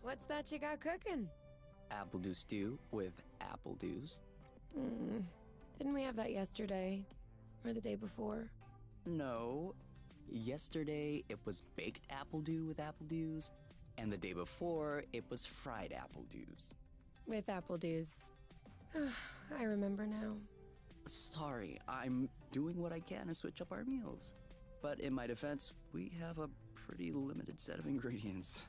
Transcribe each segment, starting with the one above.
What's that you got cooking? Apple dew stew with apple dews. Didn't we have that yesterday? Or the day before? No. Yesterday, it was baked apple dew with apple dews, and the day before, it was fried apple dews. With apple dews. I remember now. Sorry, I'm doing what I can to switch up our meals. But in my defense, we have a pretty limited set of ingredients.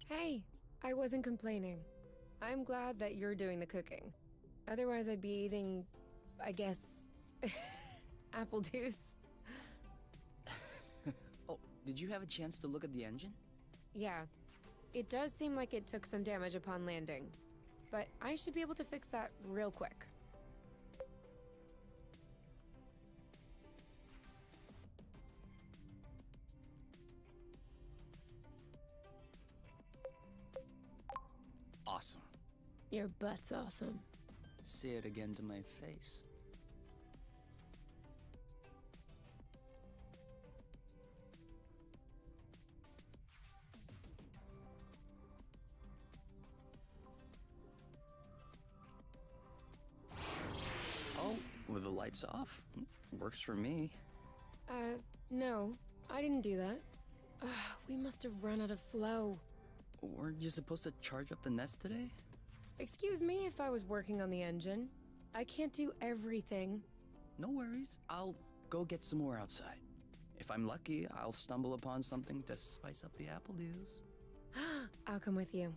Hey, I wasn't complaining. I'm glad that you're doing the cooking. Otherwise, I'd be eating, I guess, apple juice. Oh, did you have a chance to look at the engine? Yeah, it does seem like it took some damage upon landing. But I should be able to fix that real quick. Awesome. Your butt's awesome. Say it again to my face. Oh, with the lights off? Works for me. No, I didn't do that. We must have run out of flow. Weren't you supposed to charge up the nest today? Excuse me if I was working on the engine. I can't do everything. No worries. I'll go get some more outside. If I'm lucky, I'll stumble upon something to spice up the apple dews. I'll come with you.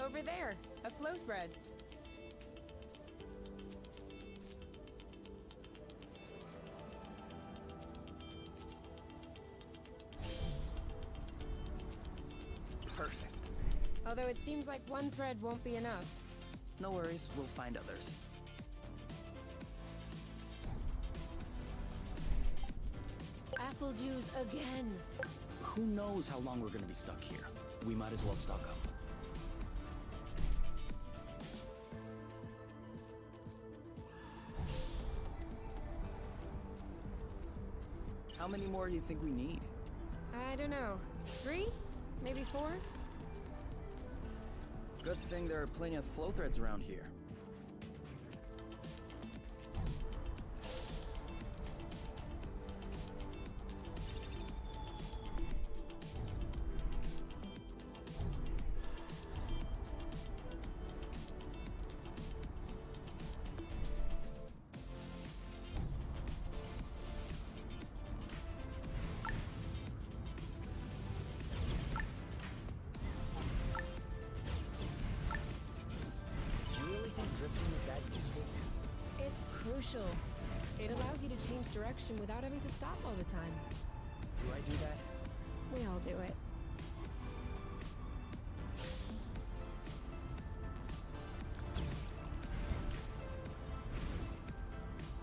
Over there, a flow thread. Perfect. Although it seems like one thread won't be enough. No worries, we'll find others. Apple juice again. Who knows how long we're gonna be stuck here? We might as well stock up. How many more do you think we need? I don't know. 3? Maybe 4? Good thing there are plenty of flow threads around here. Drifting is that useful? It's crucial. It allows you to change direction without having to stop all the time. Do I do that? We all do it.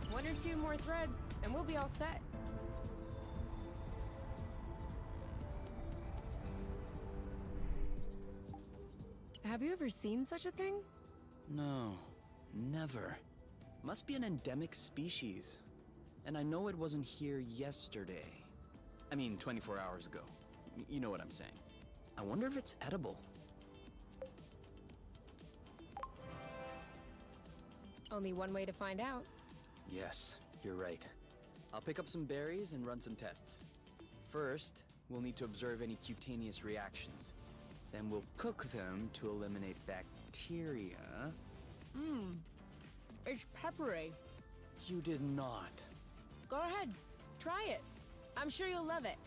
One or two more threads, and we'll be all set. Have you ever seen such a thing? No, never. Must be an endemic species. And I know it wasn't here yesterday. I mean, 24 hours ago. You know what I'm saying. I wonder if it's edible. Only one way to find out. Yes, you're right. I'll pick up some berries and run some tests. First, we'll need to observe any cutaneous reactions. Then we'll cook them to eliminate bacteria. It's peppery. You did not. Go ahead, try it. I'm sure you'll love it.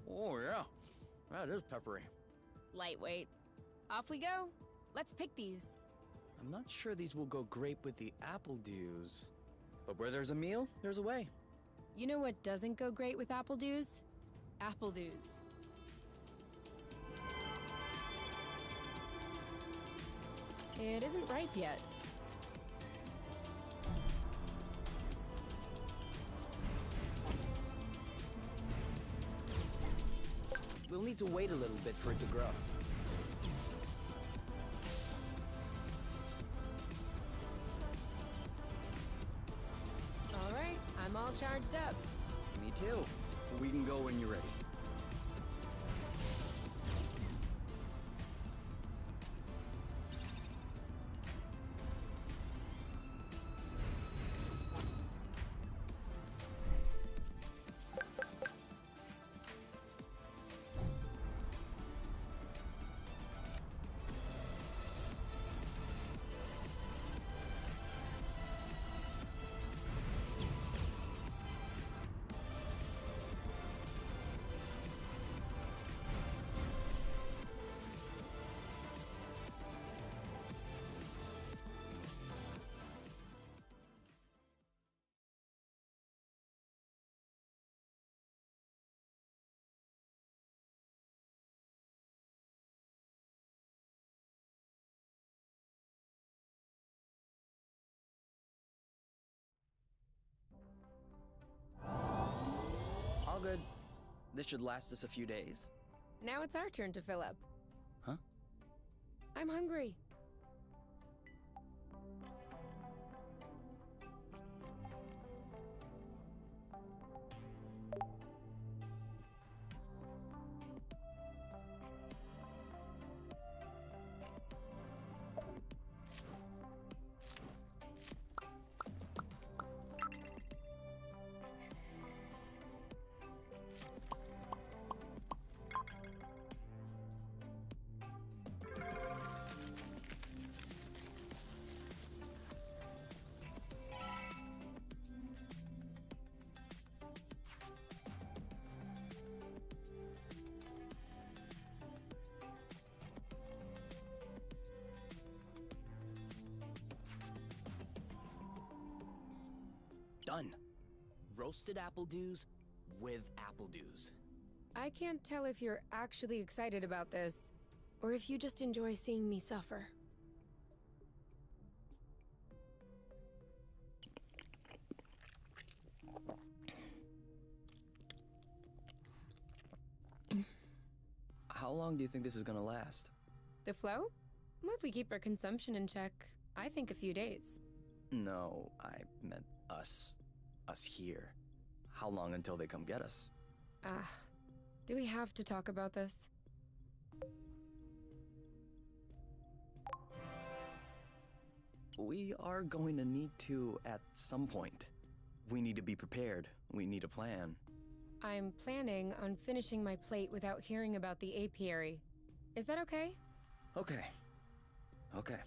Oh, yeah. That is peppery. Lightweight. Off we go. Let's pick these. I'm not sure these will go great with the apple dews. But where there's a meal, there's a way. You know what doesn't go great with apple dews? Apple dews. It isn't ripe yet. We'll need to wait a little bit for it to grow. All right, I'm all charged up. Me too. We can go when you're ready. All good. This should last us a few days. Now it's our turn to fill up. Huh? I'm hungry. Done. Roasted apple dews with apple dews. I can't tell if you're actually excited about this, or if you just enjoy seeing me suffer. How long do you think this is gonna last? The flow? Well, if we keep our consumption in check, I think a few days. No, I meant us. Us here. How long until they come get us? Do we have to talk about this? We are going to need to at some point. We need to be prepared. We need a plan. I'm planning on finishing my plate without hearing about the apiary. Is that okay? Okay. Okay.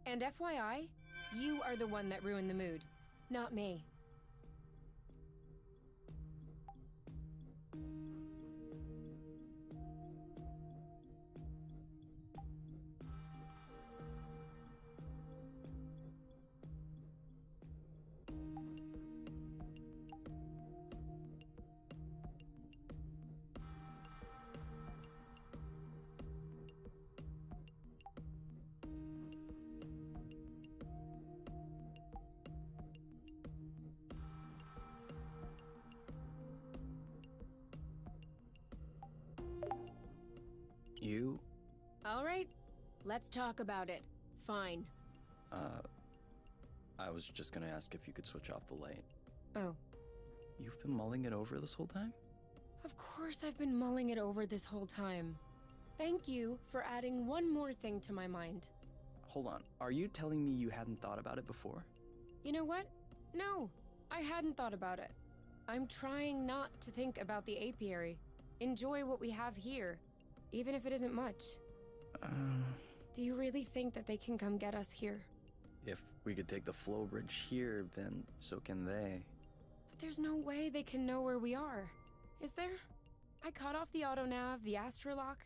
And FYI, you are the one that ruined the mood, not me. You? All right, let's talk about it. Fine. I was just gonna ask if you could switch off the light. Oh. You've been mulling it over this whole time? Of course I've been mulling it over this whole time. Thank you for adding one more thing to my mind. Hold on, are you telling me you hadn't thought about it before? You know what? No, I hadn't thought about it. I'm trying not to think about the apiary. Enjoy what we have here, even if it isn't much. Do you really think that they can come get us here? If we could take the flow bridge here, then so can they. But there's no way they can know where we are. Is there? I cut off the autonav, the astrolock.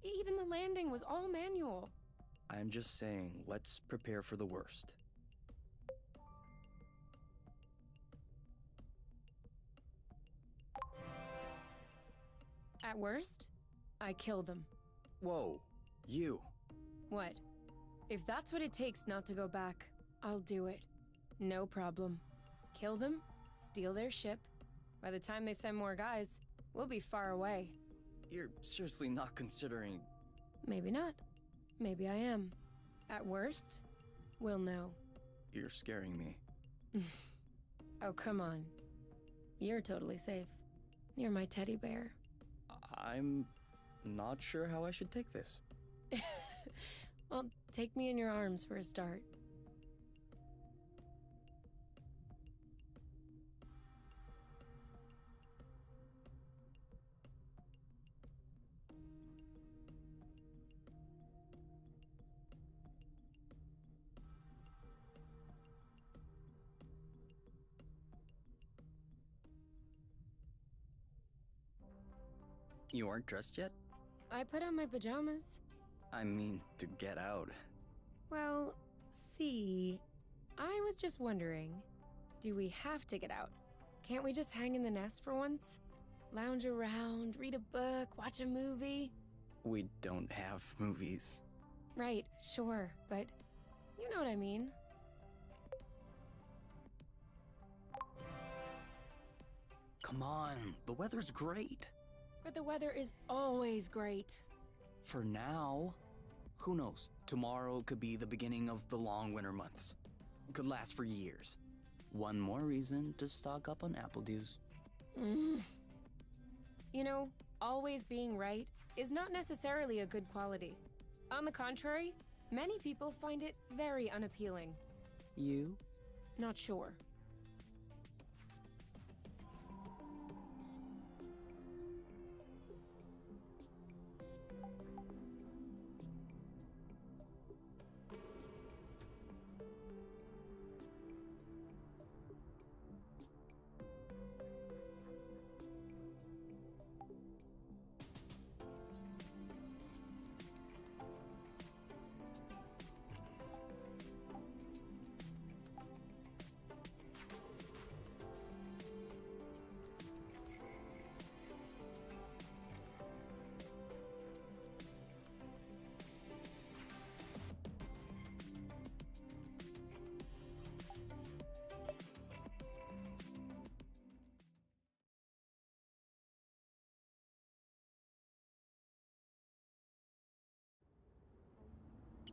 Even the landing was all manual. I'm just saying, let's prepare for the worst. At worst, I kill them. Whoa, you. What? If that's what it takes not to go back, I'll do it. No problem. Kill them, steal their ship. By the time they send more guys, we'll be far away. You're seriously not considering... Maybe not. Maybe I am. At worst, we'll know. You're scaring me. Oh, come on. You're totally safe. You're my teddy bear. I'm not sure how I should take this. Well, take me in your arms for a start. You aren't dressed yet? I put on my pajamas. I mean, to get out. Well, see, I was just wondering, do we have to get out? Can't we just hang in the nest for once? Lounge around, read a book, watch a movie? We don't have movies. Right, sure, but you know what I mean. Come on, the weather's great. But the weather is always great. For now. Who knows? Tomorrow could be the beginning of the long winter months. Could last for years. One more reason to stock up on apple dews. You know, always being right is not necessarily a good quality. On the contrary, many people find it very unappealing. You? Not sure.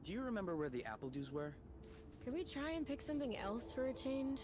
Do you remember where the apple dews were? Could we try and pick something else for a change?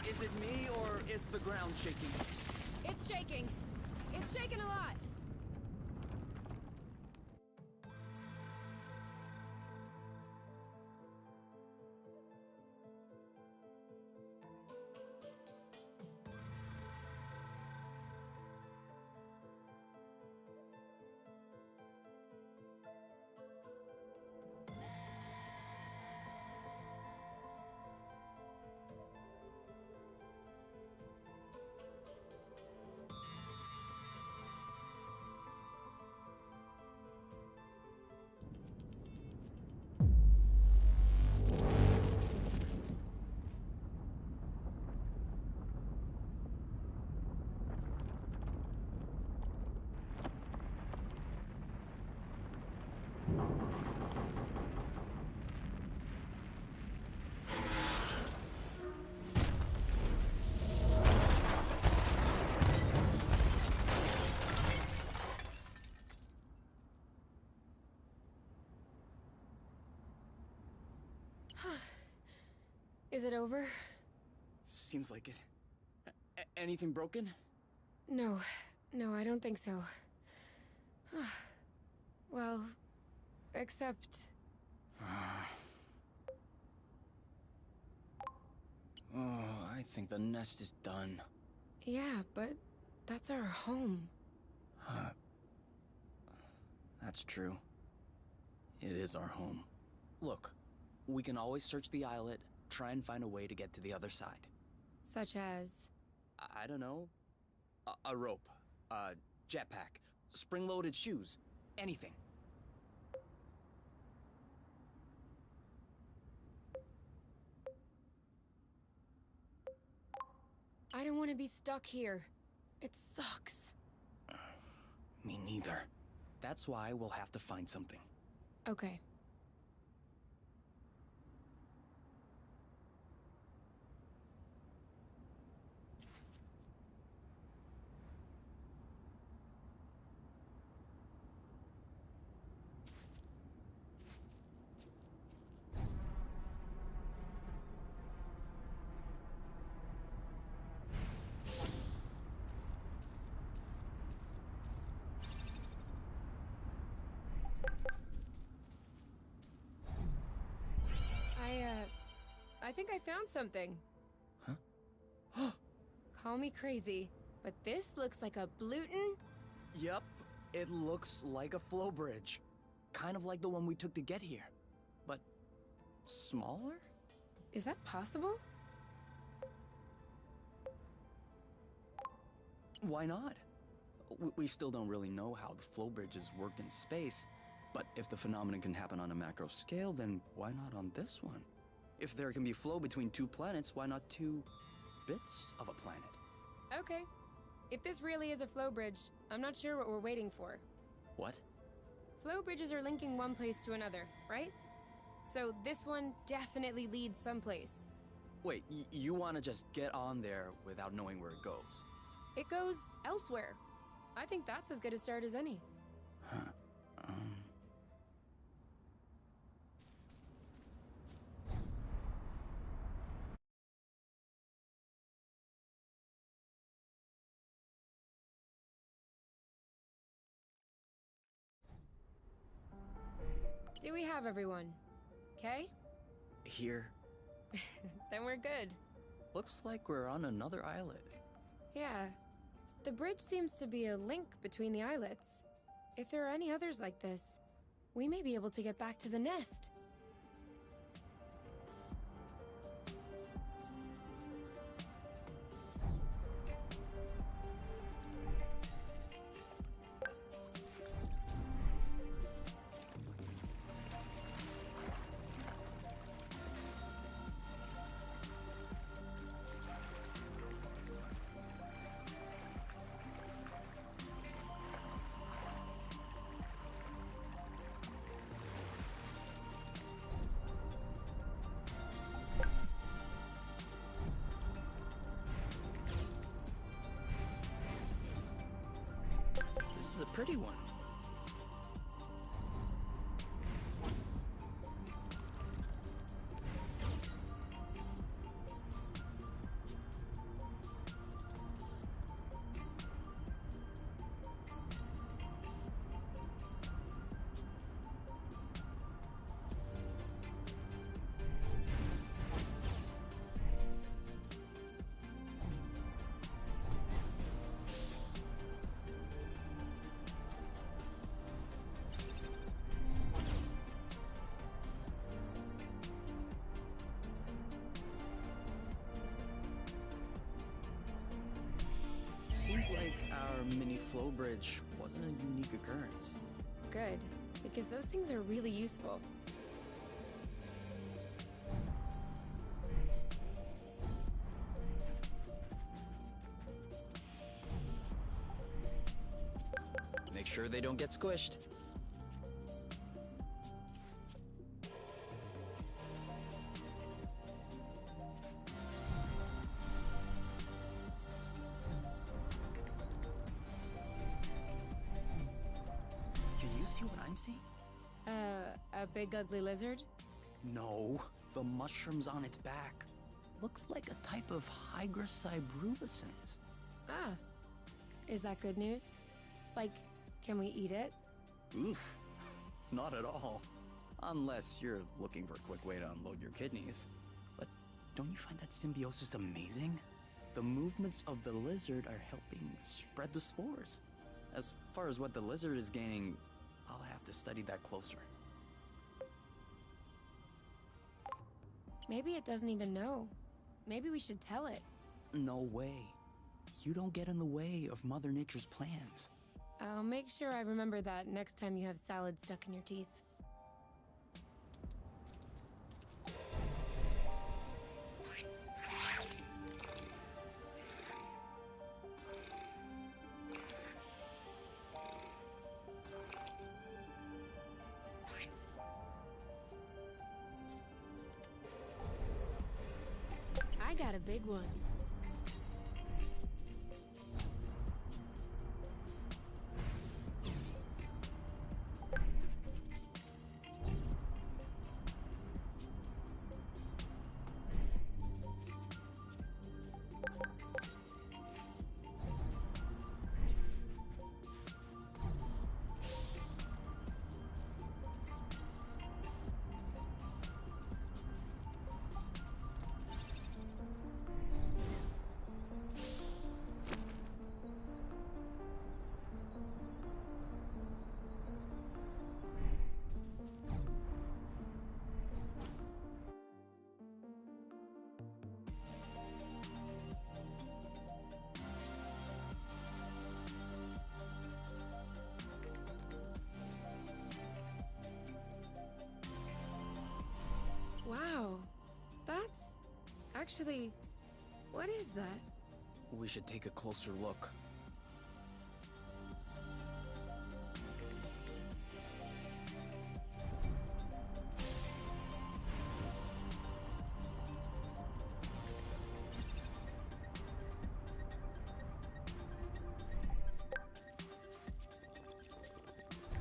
Is it me, or is the ground shaking? It's shaking. It's shaking a lot. Is it over? Seems like it. Anything broken? No. No, I don't think so. Well, except... Oh, I think the nest is done. Yeah, but that's our home. That's true. It is our home. Look, we can always search the islet, try and find a way to get to the other side. Such as... I don't know. A rope, a jetpack, spring-loaded shoes, anything. I don't want to be stuck here. It sucks. Me neither. That's why we'll have to find something. Okay. I think I found something. Huh? Call me crazy, but this looks like a Bluton? Yup, it looks like a flow bridge. Kind of like the one we took to get here. But smaller? Is that possible? Why not? We still don't really know how the flow bridges work in space, but if the phenomenon can happen on a macro scale, then why not on this one? If there can be flow between two planets, why not two bits of a planet? Okay. If this really is a flow bridge, I'm not sure what we're waiting for. What? Flow bridges are linking one place to another, right? So this one definitely leads someplace. Wait, you want to just get on there without knowing where it goes? It goes elsewhere. I think that's as good a start as any. Huh. Do we have everyone? Okay? Here. Then we're good. Looks like we're on another islet. Yeah. The bridge seems to be a link between the islets. If there are any others like this, we may be able to get back to the nest. This is a pretty one. Seems like our mini flow bridge wasn't a unique occurrence. Good, because those things are really useful. Make sure they don't get squished. Do you see what I'm seeing? A big ugly lizard? No, the mushrooms on its back. looks like a type of Hygra cybrubescens. Ah, is that good news? Like, can we eat it? Oof, not at all. Unless you're looking for a quick way to unload your kidneys. But don't you find that symbiosis amazing? The movements of the lizard are helping spread the spores. As far as what the lizard is gaining, I'll have to study that closer. Maybe it doesn't even know. Maybe we should tell it. No way. You don't get in the way of Mother Nature's plans. I'll make sure I remember that next time you have salad stuck in your teeth. I got a big one. Wow, that's actually, what is that? We should take a closer look.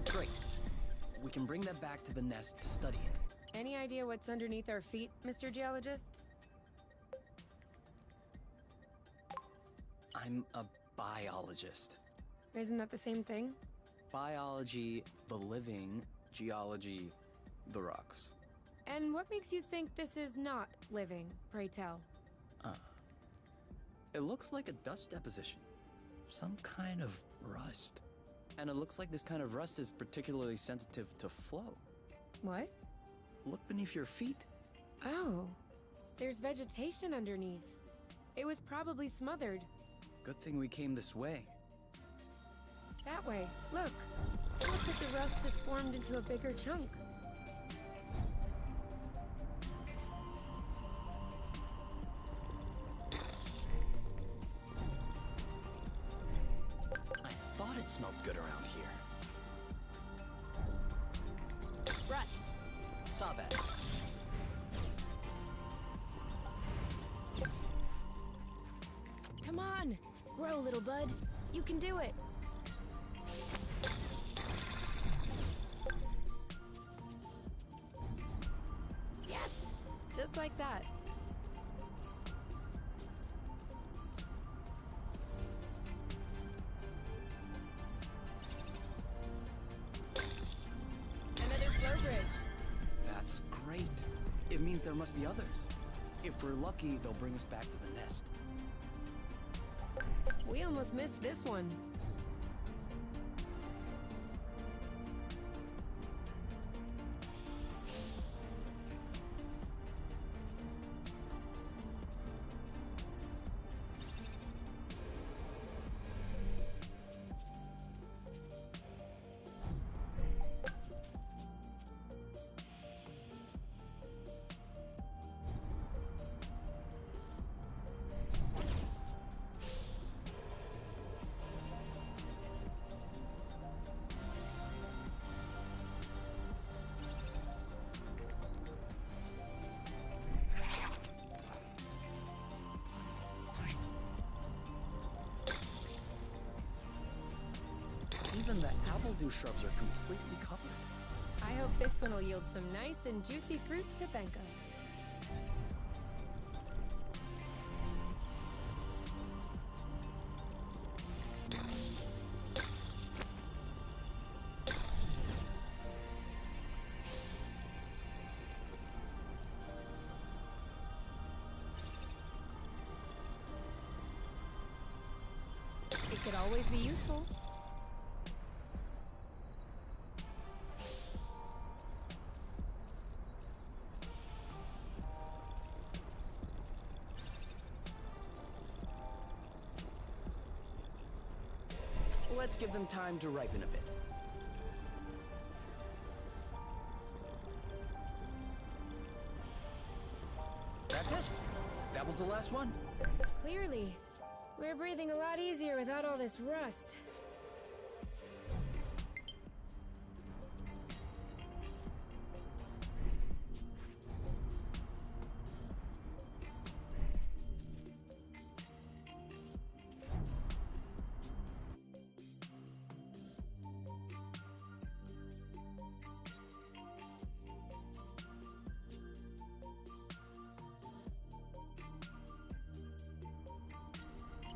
Great. We can bring that back to the nest to study it. Any idea what's underneath our feet, Mr. Geologist? I'm a biologist. Isn't that the same thing? Biology, the living, geology, the rocks. And what makes you think this is not living, pray tell? It looks like a dust deposition. Some kind of rust. And it looks like this kind of rust is particularly sensitive to flow. What? Look beneath your feet. Oh, there's vegetation underneath. It was probably smothered. Good thing we came this way. That way, look. It looks like the rust has formed into a bigger chunk. I thought it smelled good around here. Rust. Saw that. Come on, grow, little bud. You can do it. Yes, just like that. Another flow bridge. That's great. It means there must be others. If we're lucky, they'll bring us back to the nest. We almost missed this one. Even the appledew shrubs are completely covered. I hope this one will yield some nice and juicy fruit to thank us. It could always be useful. Let's give them time to ripen a bit. That's it. That was the last one. Clearly. We're breathing a lot easier without all this rust.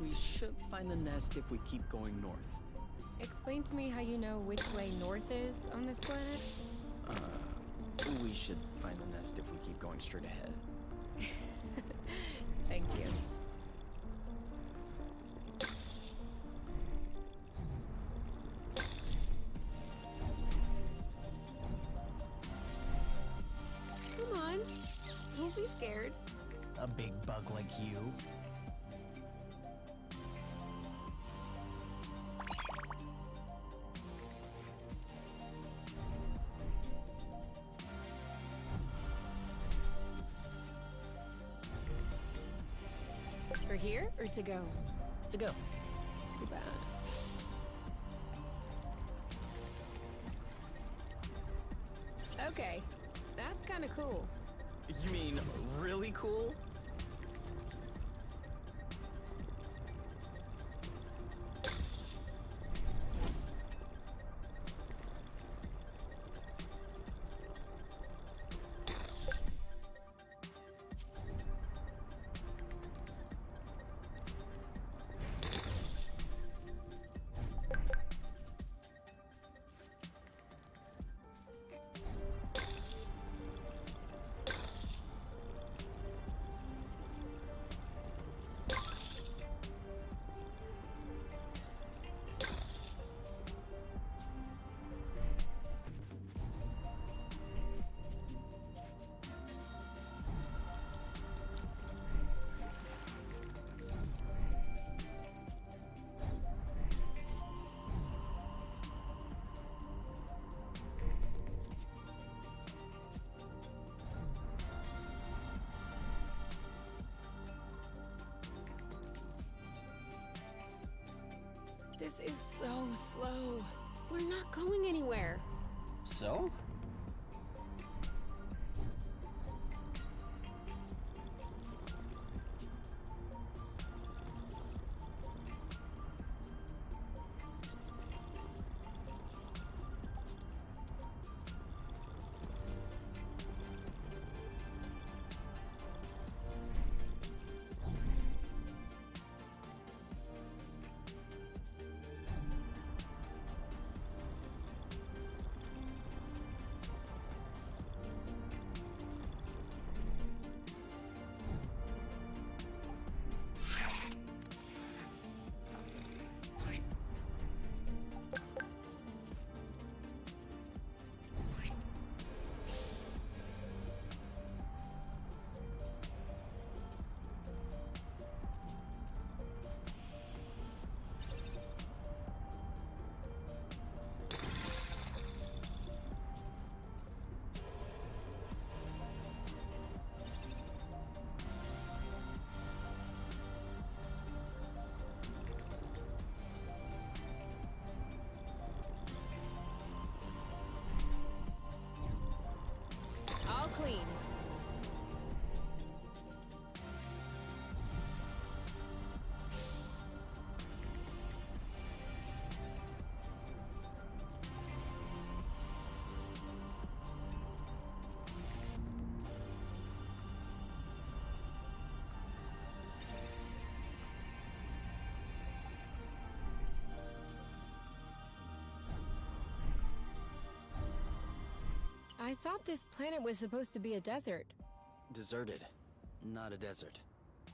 We should find the nest if we keep going north. Explain to me how you know which way north is on this planet? We should find the nest if we keep going straight ahead. Thank you. Come on. Don't be scared. A big bug like you. For here or to go? To go. Too bad. Okay, that's kind of cool. You mean really cool? This is so slow. We're not going anywhere. So? All clean. I thought this planet was supposed to be a desert. Deserted, not a desert.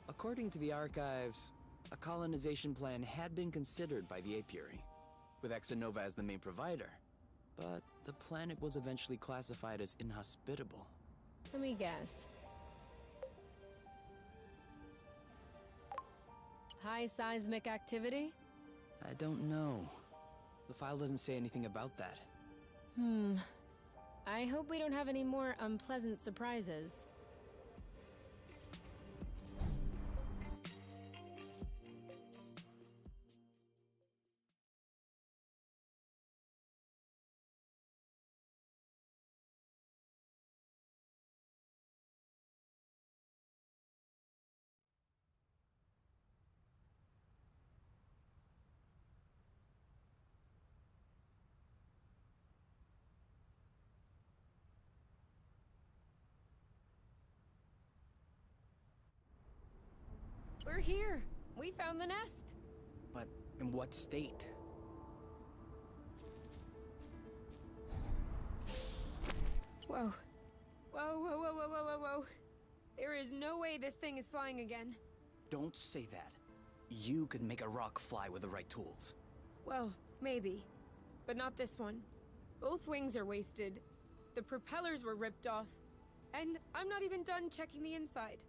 According to the archives, A colonization plan had been considered by the apiary, with Exonova as the main provider. But the planet was eventually classified as inhospitable. Let me guess. High seismic activity? I don't know. The file doesn't say anything about that. I hope we don't have any more unpleasant surprises. We're here! We found the nest! But in what state? Whoa. Whoa, whoa, whoa, whoa, whoa, whoa, whoa. There is no way this thing is flying again. Don't say that. You could make a rock fly with the right tools. Well, maybe. But not this one. Both wings are wasted. The propellers were ripped off. And I'm not even done checking the inside.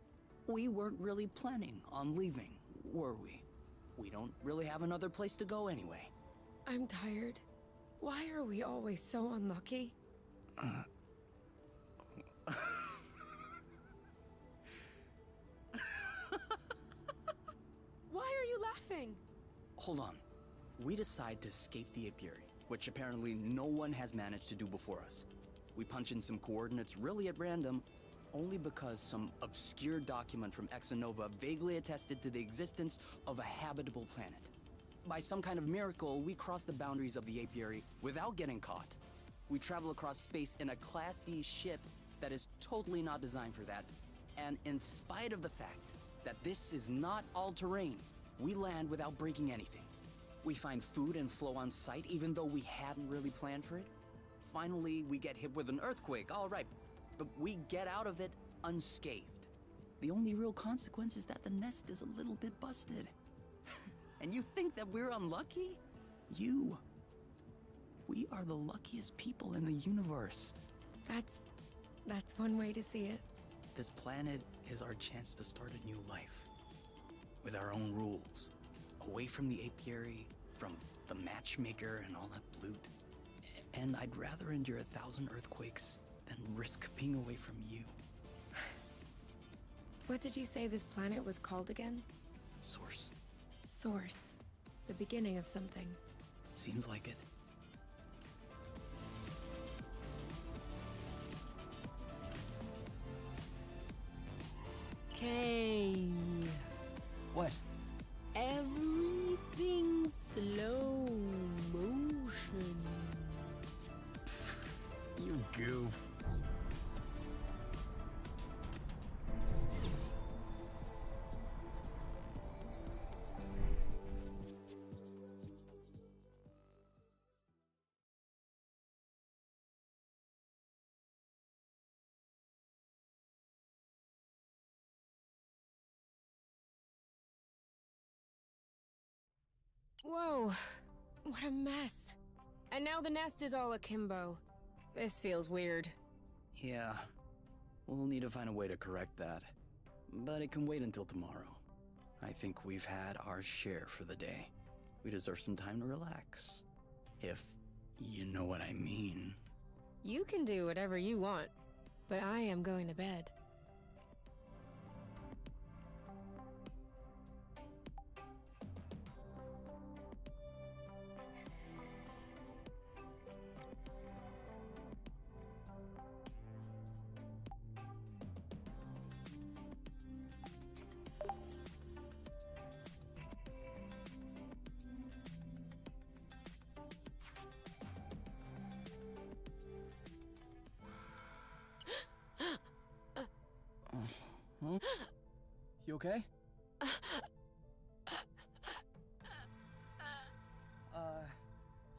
We weren't really planning on leaving, were we? We don't really have another place to go anyway. I'm tired. Why are we always so unlucky? Why are you laughing? Hold on. We decide to escape the apiary, which apparently no one has managed to do before us. We punch in some coordinates really at random, only because some obscure document from Exonova vaguely attested to the existence of a habitable planet. By some kind of miracle, we cross the boundaries of the apiary without getting caught. We travel across space in a Class D ship that is totally not designed for that. And in spite of the fact that this is not all-terrain, we land without breaking anything. We find food and flow on site even though we hadn't really planned for it. Finally, we get hit with an earthquake, all right, but we get out of it unscathed. The only real consequence is that the nest is a little bit busted. And you think that we're unlucky? We are the luckiest people in the universe. That's one way to see it. This planet is our chance to start a new life. With our own rules. Away from the apiary, from the matchmaker and all that loot. And I'd rather endure 1,000 earthquakes than risk being away from you. What did you say this planet was called again? Source. Source. The beginning of something. Seems like it. Okay. What? Everything slow motion. You goof. Whoa, what a mess. And now the nest is all akimbo. This feels weird. Yeah. We'll need to find a way to correct that. But it can wait until tomorrow. I think we've had our share for the day. We deserve some time to relax. If you know what I mean. You can do whatever you want, but I am going to bed. Huh? You okay?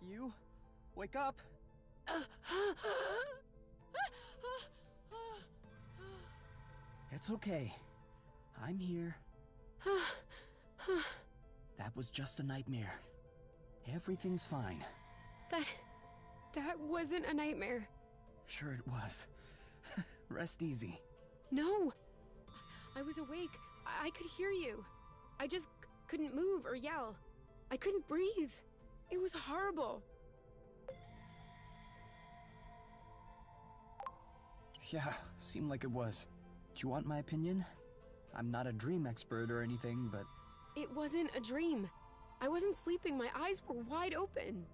You? Wake up! It's okay. I'm here. That was just a nightmare. Everything's fine. That wasn't a nightmare. Sure it was. Rest easy. No! I was awake. I could hear you. I just couldn't move or yell. I couldn't breathe. It was horrible. Yeah, seemed like it was. Do you want my opinion? I'm not a dream expert or anything, but... It wasn't a dream. I wasn't sleeping. My eyes were wide open.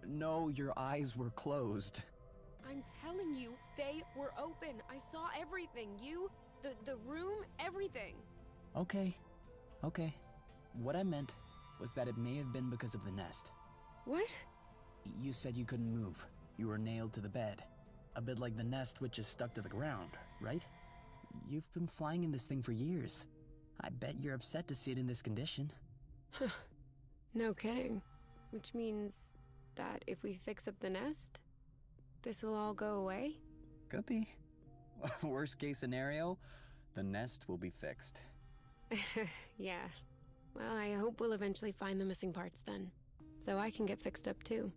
No, your eyes were closed. I'm telling you, they were open. I saw everything. You, the room, everything. Okay. What I meant was that it may have been because of the nest. What? You said you couldn't move. You were nailed to the bed. A bit like the nest which is stuck to the ground, right? You've been flying in this thing for years. I bet you're upset to see it in this condition. Huh. No kidding. Which means that if we fix up the nest, this'll all go away? Could be. Worst case scenario, the nest will be fixed. Yeah. Well, I hope we'll eventually find the missing parts then. So I can get fixed up too.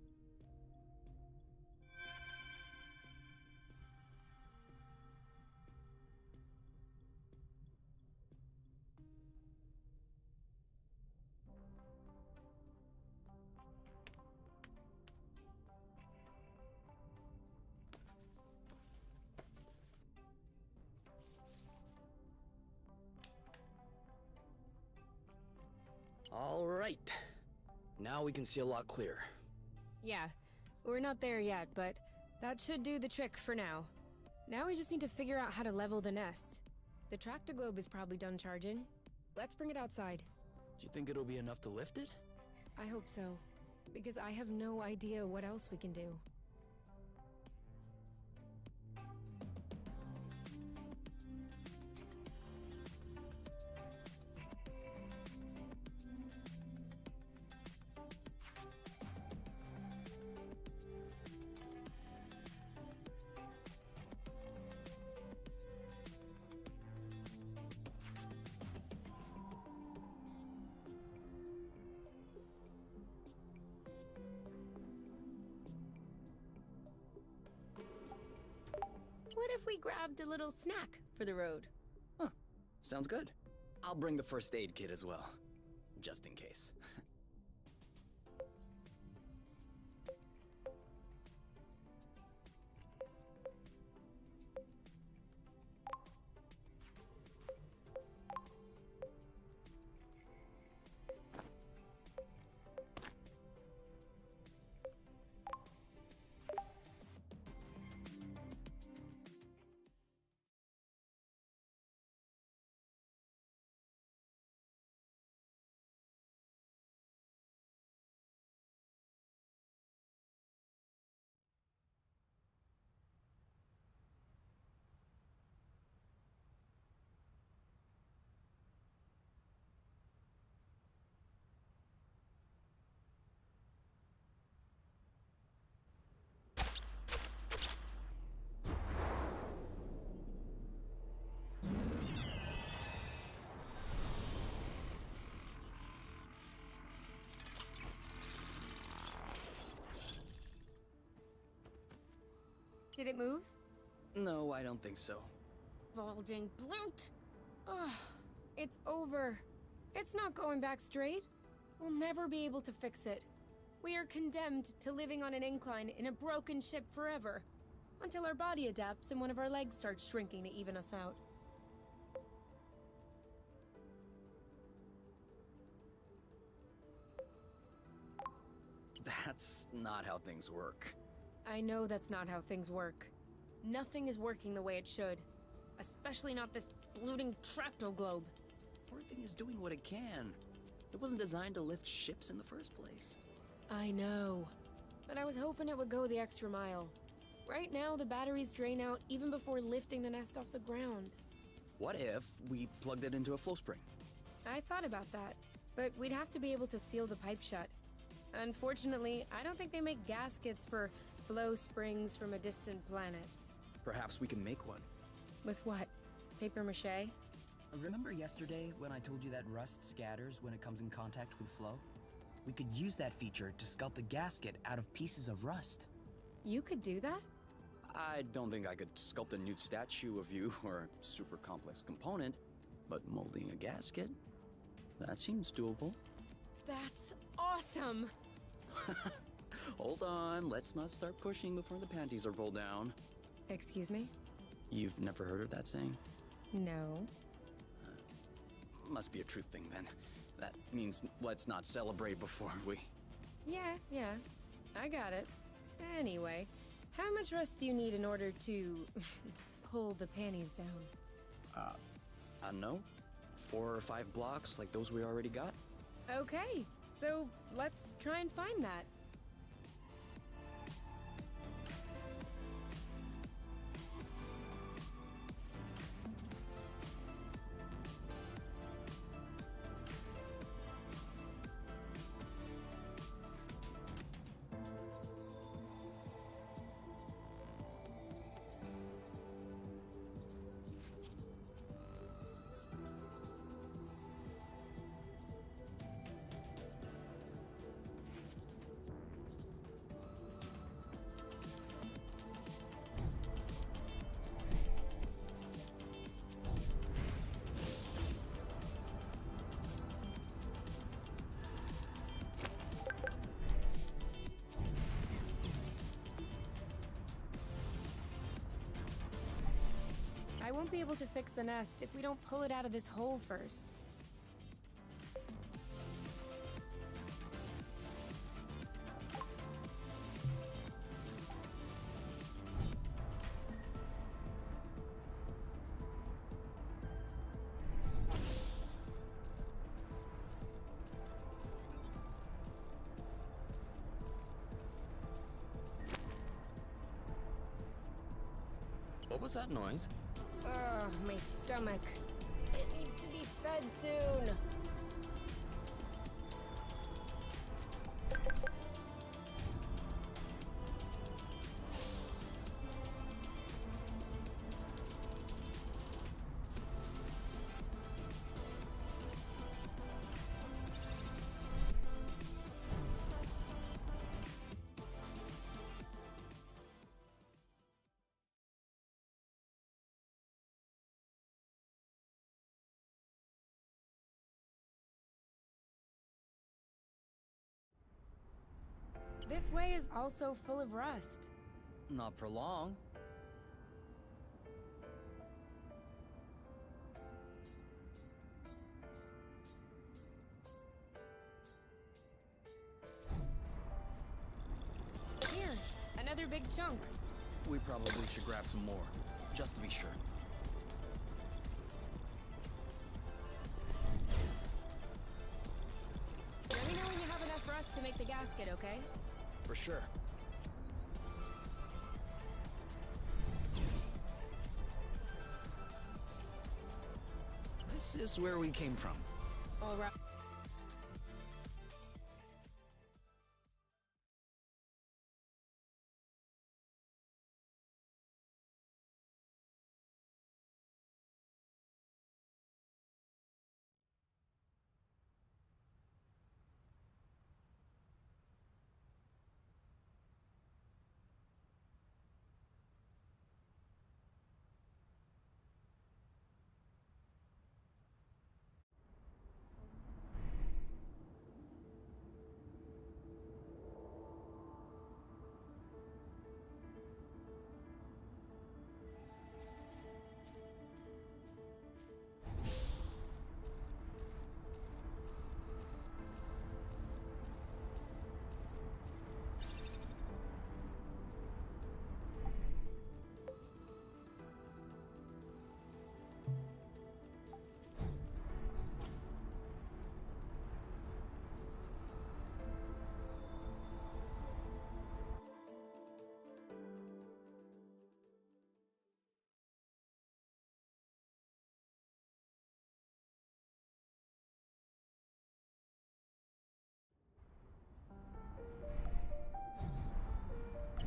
All right. Now we can see a lot clearer. Yeah, we're not there yet, but that should do the trick for now. Now we just need to figure out how to level the nest. The tractoglobe is probably done charging. Let's bring it outside. Do you think it'll be enough to lift it? I hope so, because I have no idea what else we can do. What if we grabbed a little snack for the road? Huh. Sounds good. I'll bring the first aid kit as well. Just in case. Did it move? No, I don't think so. Balding Blunt! Ugh, it's over. It's not going back straight. We'll never be able to fix it. We are condemned to living on an incline in a broken ship forever, until our body adapts and one of our legs starts shrinking to even us out. That's not how things work. I know that's not how things work. Nothing is working the way it should. Especially not this bloating tractoglobe. Poor thing is doing what it can. It wasn't designed to lift ships in the first place. I know. But I was hoping it would go the extra mile. Right now, the batteries drain out even before lifting the nest off the ground. What if we plugged it into a flow spring? I thought about that, but we'd have to be able to seal the pipe shut. Unfortunately, I don't think they make gaskets for flow springs from a distant planet. Perhaps we can make one. With what? Paper mache? Remember yesterday when I told you that rust scatters when it comes in contact with flow? We could use that feature to sculpt a gasket out of pieces of rust. You could do that? I don't think I could sculpt a nude statue of you or a super complex component, but molding a gasket? That seems doable. That's awesome! Hold on, let's not start pushing before the panties are pulled down. Excuse me? You've never heard of that saying? No. Must be a truth thing then. That means let's not celebrate before we... Yeah. I got it. Anyway, how much rust do you need in order to pull the panties down? I don't know. 4 or 5 blocks like those we already got? Okay, so let's try and find that. I won't be able to fix the nest if we don't pull it out of this hole first. What was that noise? Ugh, my stomach. It needs to be fed soon. This way is also full of rust. Not for long. Here, another big chunk. We probably should grab some more, just to be sure. Let me know when you have enough rust to make the gasket, okay? For sure. This is where we came from. All right.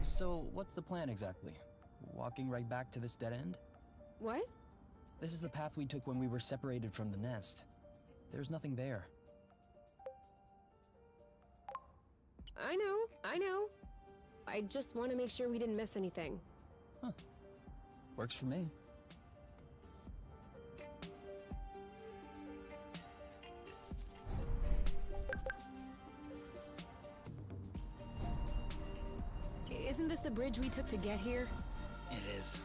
So, what's the plan exactly? Walking right back to this dead end? What? This is the path we took when we were separated from the nest. There's nothing there. I know. I just want to make sure we didn't miss anything. Works for me. Isn't this the bridge we took to get here? It is.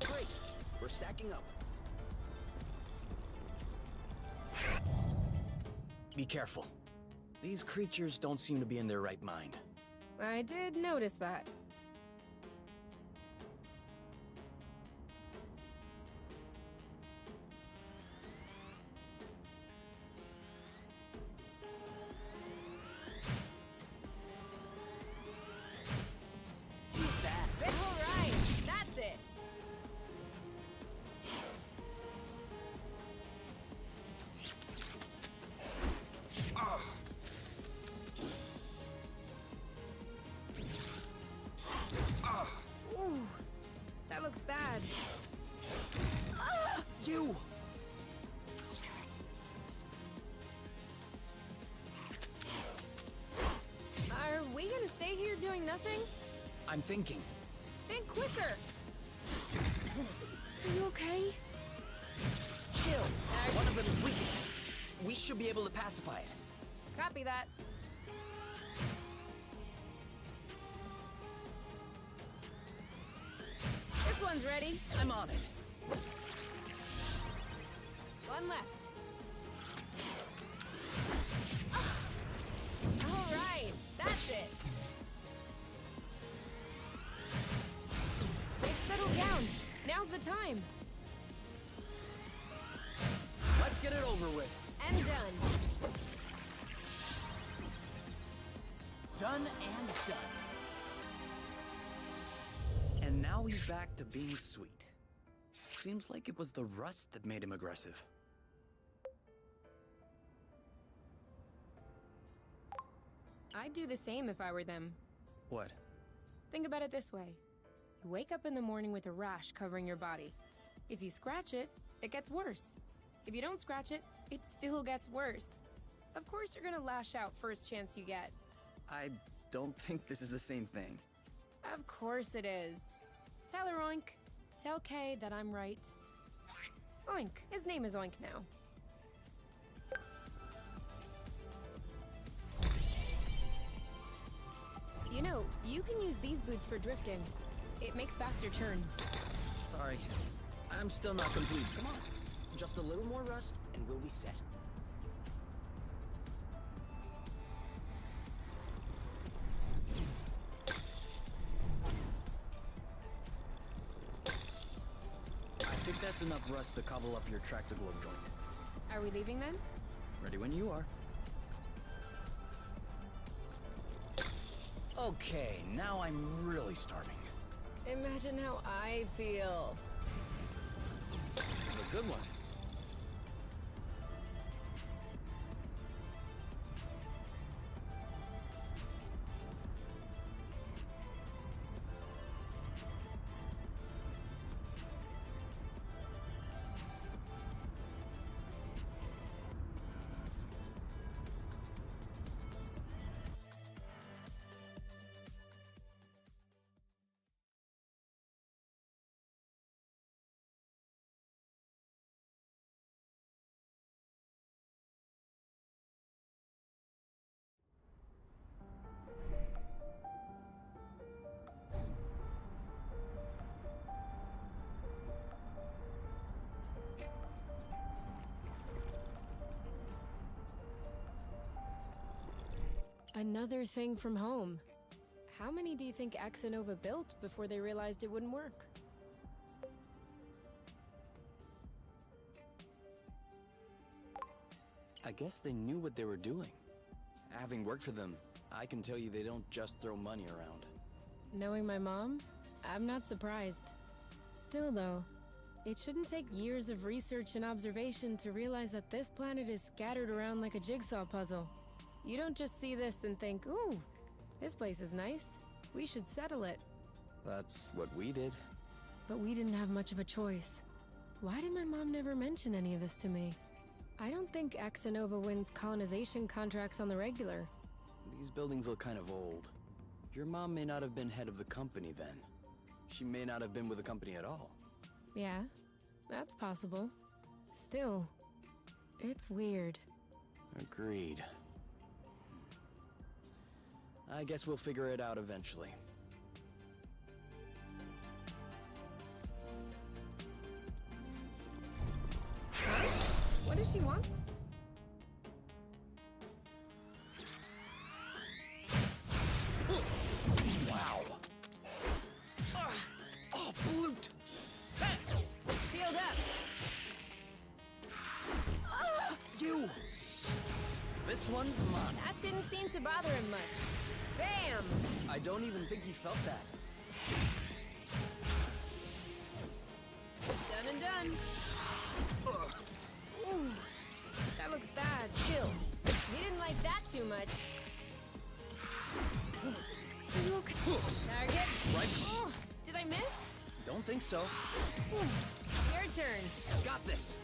Great! We're stacking up. Be careful. These creatures don't seem to be in their right mind. I did notice that. Alright, that's it. Ooh, that looks bad. You! Are we gonna stay here doing nothing? I'm thinking. Think quicker. Are you okay? Chill! One of them is weakened. We should be able to pacify it. Copy that. This one's ready. I'm on it. One left. All right, that's it. It's settled down. Now's the time. Let's get it over with. And done. Done and done. And now he's back to being sweet. Seems like it was the rust that made him aggressive. I'd do the same if I were them. What? Think about it this way. You wake up in the morning with a rash covering your body. If you scratch it, it gets worse. If you don't scratch it, it still gets worse. Of course you're gonna lash out first chance you get. I don't think this is the same thing. Of course it is. Tell her Oink. Tell Kay that I'm right. Oink. His name is Oink now. You know, you can use these boots for drifting. It makes faster turns. Sorry. I'm still not complete. Come on. Just a little more rust, and we'll be set. I think that's enough rust to cobble up your tractoglobe joint. Are we leaving then? Ready when you are. Okay, now I'm really starving. Imagine how I feel. A good one. Another thing from home. How many do you think Axonova built before they realized it wouldn't work? I guess they knew what they were doing. Having worked for them, I can tell you they don't just throw money around. Knowing my mom, I'm not surprised. Still though, it shouldn't take years of research and observation to realize that this planet is scattered around like a jigsaw puzzle. You don't just see this and think, ooh, this place is nice. We should settle it. That's what we did. But we didn't have much of a choice. Why did my mom never mention any of this to me? I don't think Axonova wins colonization contracts on the regular. These buildings look kind of old. Your mom may not have been head of the company then. She may not have been with the company at all. Yeah, that's possible. Still, it's weird. Agreed. I guess we'll figure it out eventually. Huh? What does she want? Wow! Oh, Bloot! Shield up! You! This one's mine. That didn't seem to bother him much. Bam! I don't even think he felt that. Done and done. Ooh, that looks bad. Chill. He didn't like that too much. Are you okay? Target. Right. Oh, did I miss? Don't think so. Your turn. Got this.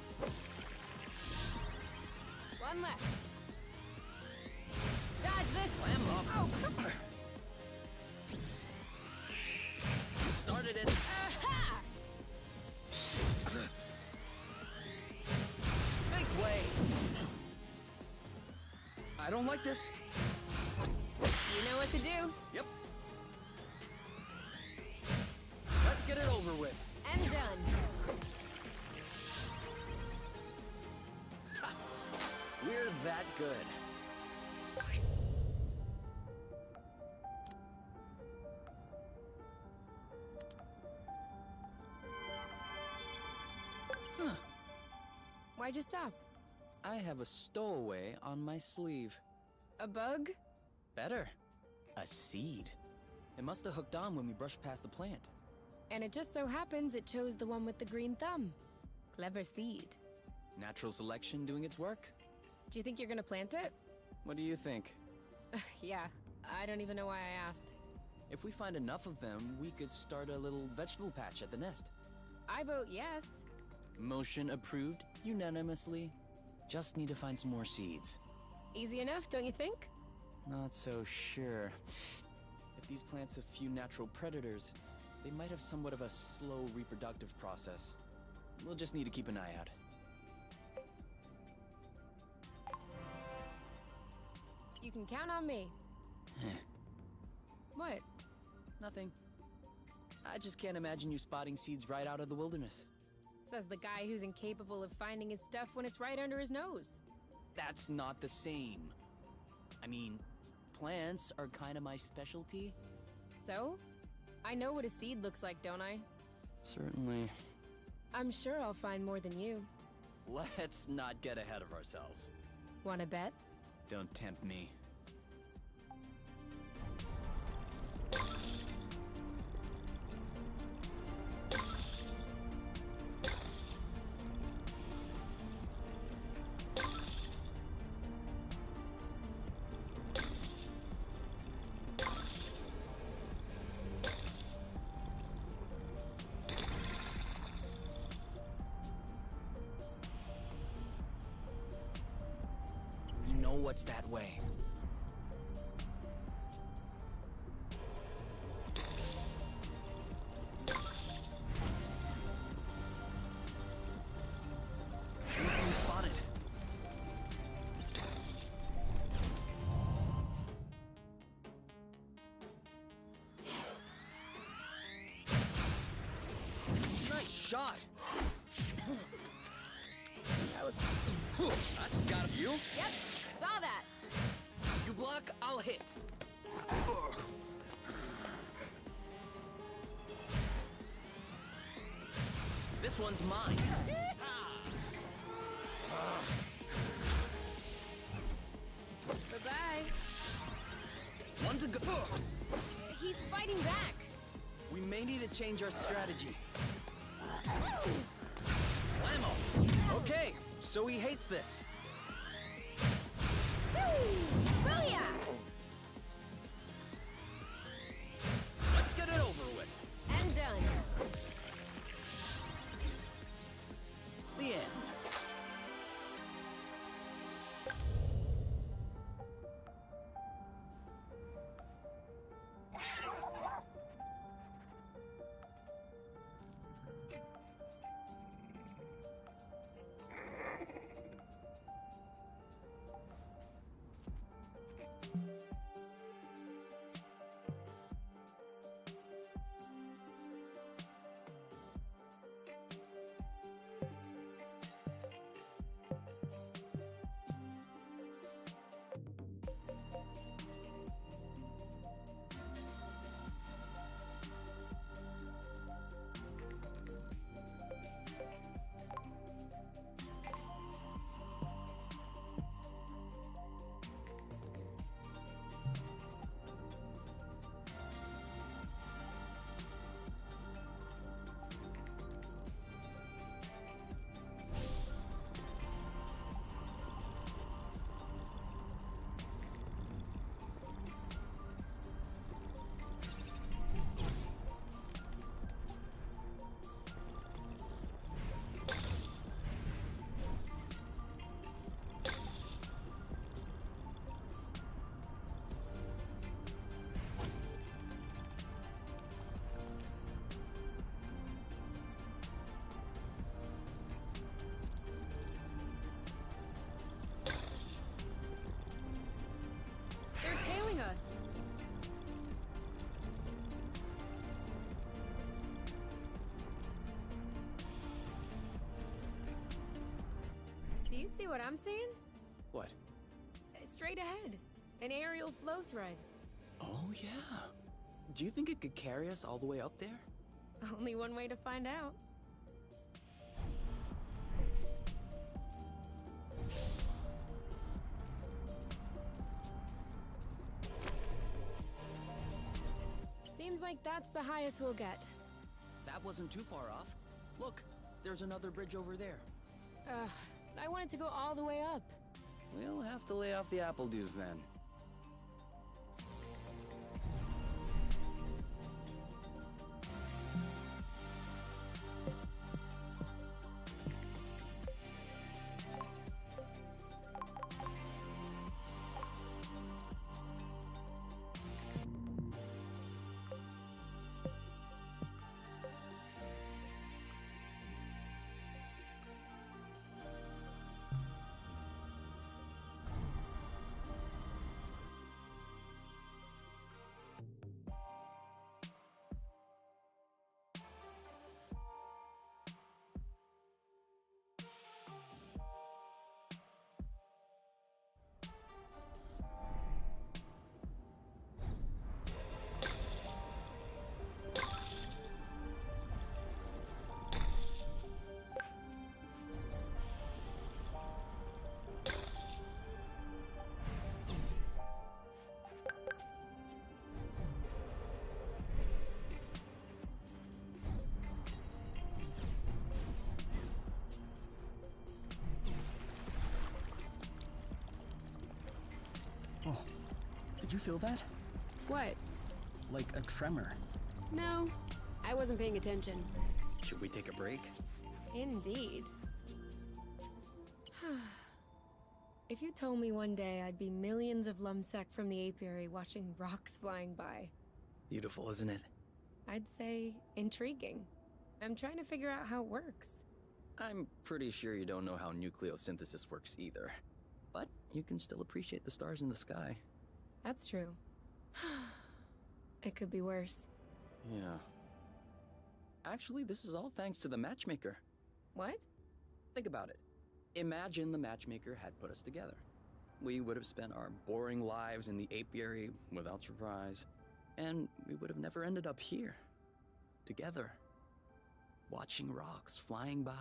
One left. Dodge this. Slam up. Oh, come on. You started it. Aha! Make way. I don't like this. You know what to do. Yep. Let's get it over with. And done. We're that good. Huh. Why'd you stop? I have a stowaway on my sleeve. A bug? Better. A seed. It must have hooked on when we brushed past the plant. And it just so happens it chose the one with the green thumb. Clever seed. Natural selection doing its work? Do you think you're gonna plant it? What do you think? Yeah, I don't even know why I asked. If we find enough of them, we could start a little vegetable patch at the nest. I vote yes. Motion approved unanimously. Just need to find some more seeds. Easy enough, don't you think? Not so sure. If these plants have few natural predators, they might have somewhat of a slow reproductive process. We'll just need to keep an eye out. You can count on me. What? Nothing. I just can't imagine you spotting seeds right out of the wilderness. Says the guy who's incapable of finding his stuff when it's right under his nose. That's not the same. I mean, plants are kind of my specialty. So? I know what a seed looks like, don't I? Certainly. I'm sure I'll find more than you. Let's not get ahead of ourselves. Wanna bet? Don't tempt me. what's that way. We've been spotted. Nice shot. That's gotta be you. Yep, saw that. You block, I'll hit. This one's mine. Bye-bye. One to go. He's fighting back. We may need to change our strategy. Blammo! Okay, so he hates this. Booyah! Let's get it over with. And done. The end. They're tailing us. Do you see what I'm seeing? What? It's straight ahead. An aerial flow thread. Oh, yeah. Do you think it could carry us all the way up there? Only one way to find out. Seems like that's the highest we'll get. That wasn't too far off. Look, there's another bridge over there. Ugh, I wanted to go all the way up. We'll have to lay off the apple dues then. Oh, did you feel that? What? Like a tremor. No, I wasn't paying attention. Should we take a break? Indeed. If you told me one day I'd be millions of lumsec from the apiary watching rocks flying by, Beautiful, isn't it? I'd say intriguing. I'm trying to figure out how it works. I'm pretty sure you don't know how nucleosynthesis works either. But you can still appreciate the stars in the sky. That's true. It could be worse. Yeah. Actually, this is all thanks to the matchmaker. What? Think about it. Imagine the matchmaker had put us together. We would have spent our boring lives in the apiary without surprise, and we would have never ended up here, together, watching rocks flying by.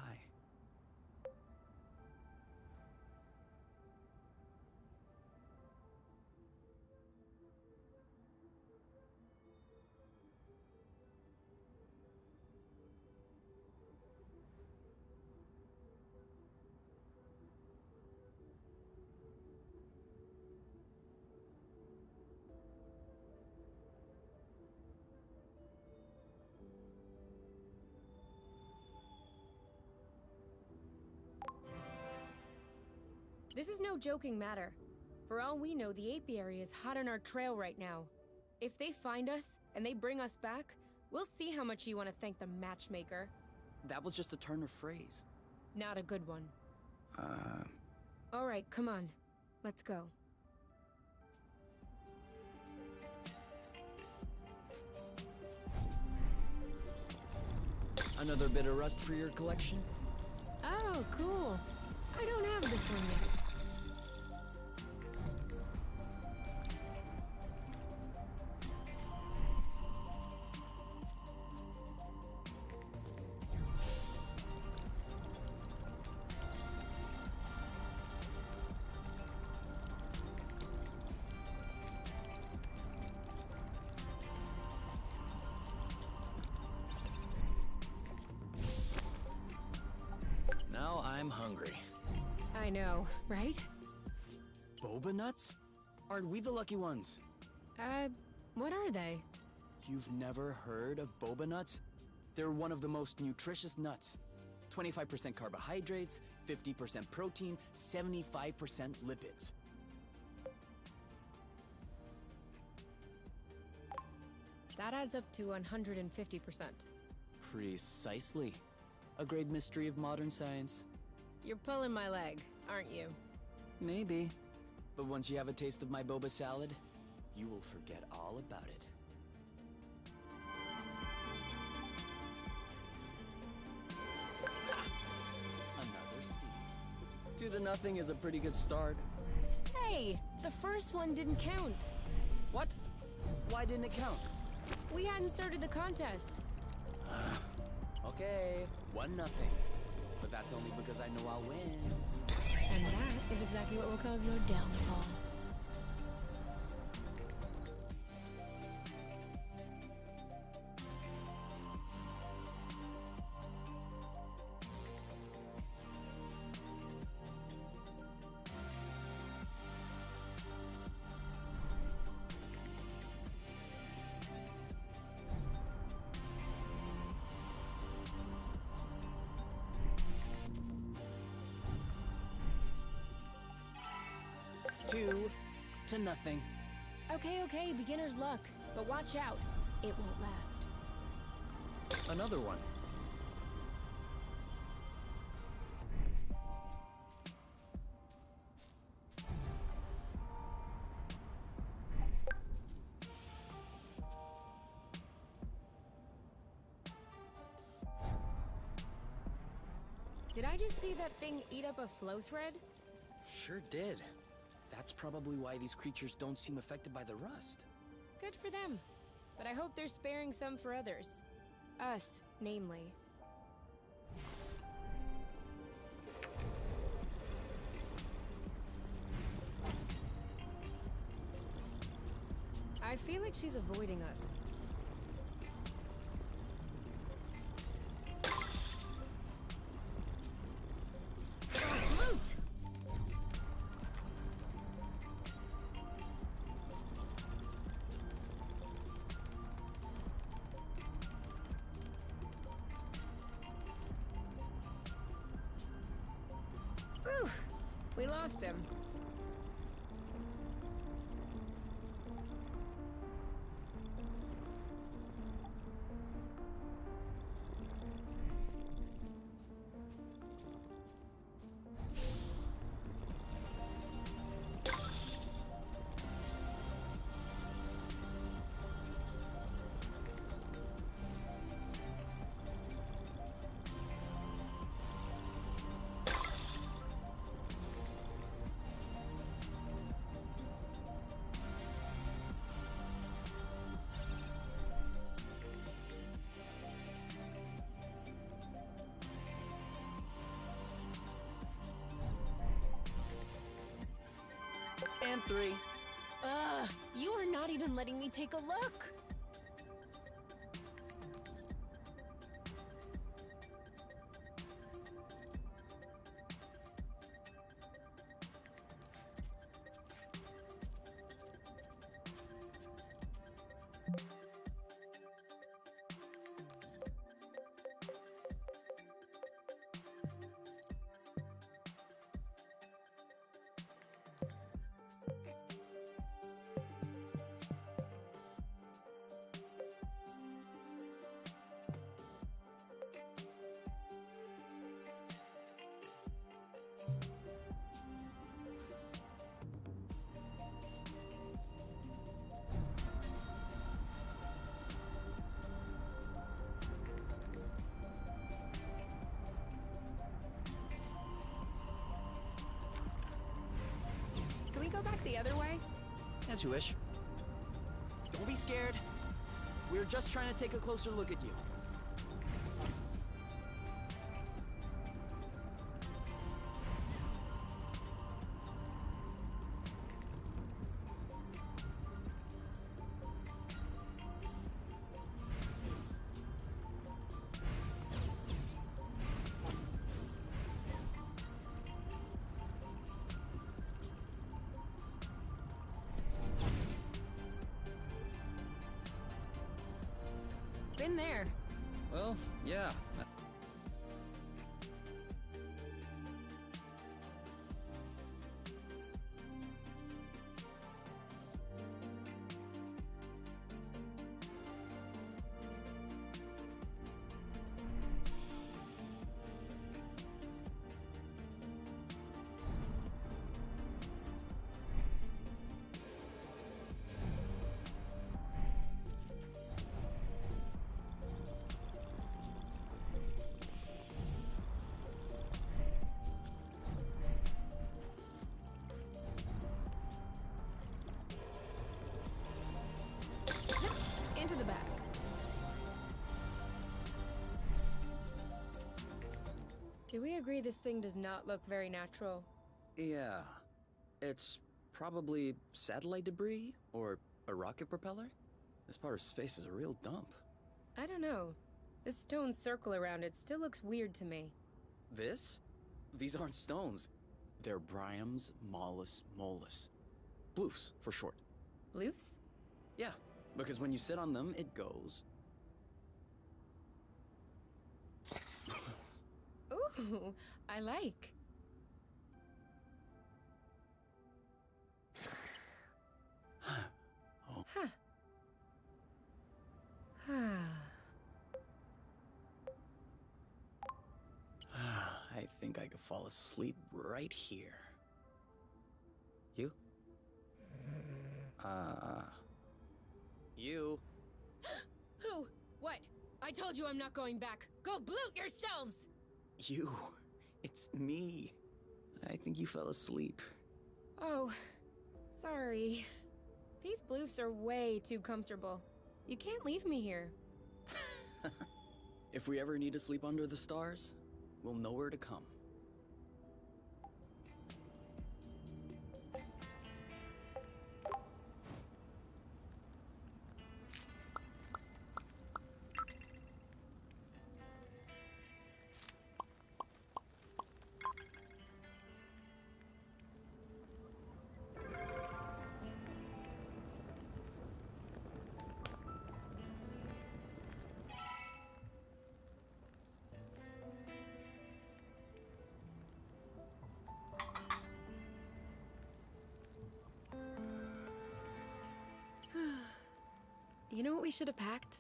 This is no joking matter. For all we know, the apiary is hot on our trail right now. If they find us and they bring us back, we'll see how much you want to thank the matchmaker. That was just a turn of phrase. Not a good one. All right, come on. Let's go. Another bit of rust for your collection? Oh, cool. I don't have this one yet. Now I'm hungry. I know, right? Boba nuts? Aren't we the lucky ones? What are they? You've never heard of boba nuts? They're one of the most nutritious nuts. 25% carbohydrates, 50% protein, 75% lipids. That adds up to 150%. Precisely. A great mystery of modern science. You're pulling my leg, aren't you? Maybe. But once you have a taste of my boba salad, you will forget all about it. Ha! Another seed. 2-0 is a pretty good start. Hey, the first one didn't count. What? Why didn't it count? We hadn't started the contest. Okay, 1-0. But that's only because I know I'll win. And that is exactly what will cause your downfall. Two to nothing. Okay, beginner's luck. But watch out, it won't last. Another one. Did I just see that thing eat up a flow thread? Sure did. That's probably why these creatures don't seem affected by the rust. Good for them. But I hope they're sparing some for others. Us, namely. I feel like she's avoiding us. Whew, we lost him. And 3. Ugh, you are not even letting me take a look. Can we go back the other way? As you wish. Don't be scared. We're just trying to take a closer look at you. Been there. Well, yeah. Zip into the back. Do we agree this thing does not look very natural? Yeah. It's probably satellite debris or a rocket propeller. This part of space is a real dump. I don't know. This stone circle around it still looks weird to me. This? These aren't stones. They're Bryum's Mollis Mollis. Bloofs, for short. Bloofs? Yeah, because when you sit on them, it goes. Ooh, I like. Oh. Huh. I think I could fall asleep right here. You? You? Who? What? I told you I'm not going back. Go bloot yourselves! You. It's me. I think you fell asleep. Oh, sorry. These bloofs are way too comfortable. You can't leave me here. If we ever need to sleep under the stars, we'll know where to come. You know what we should have packed?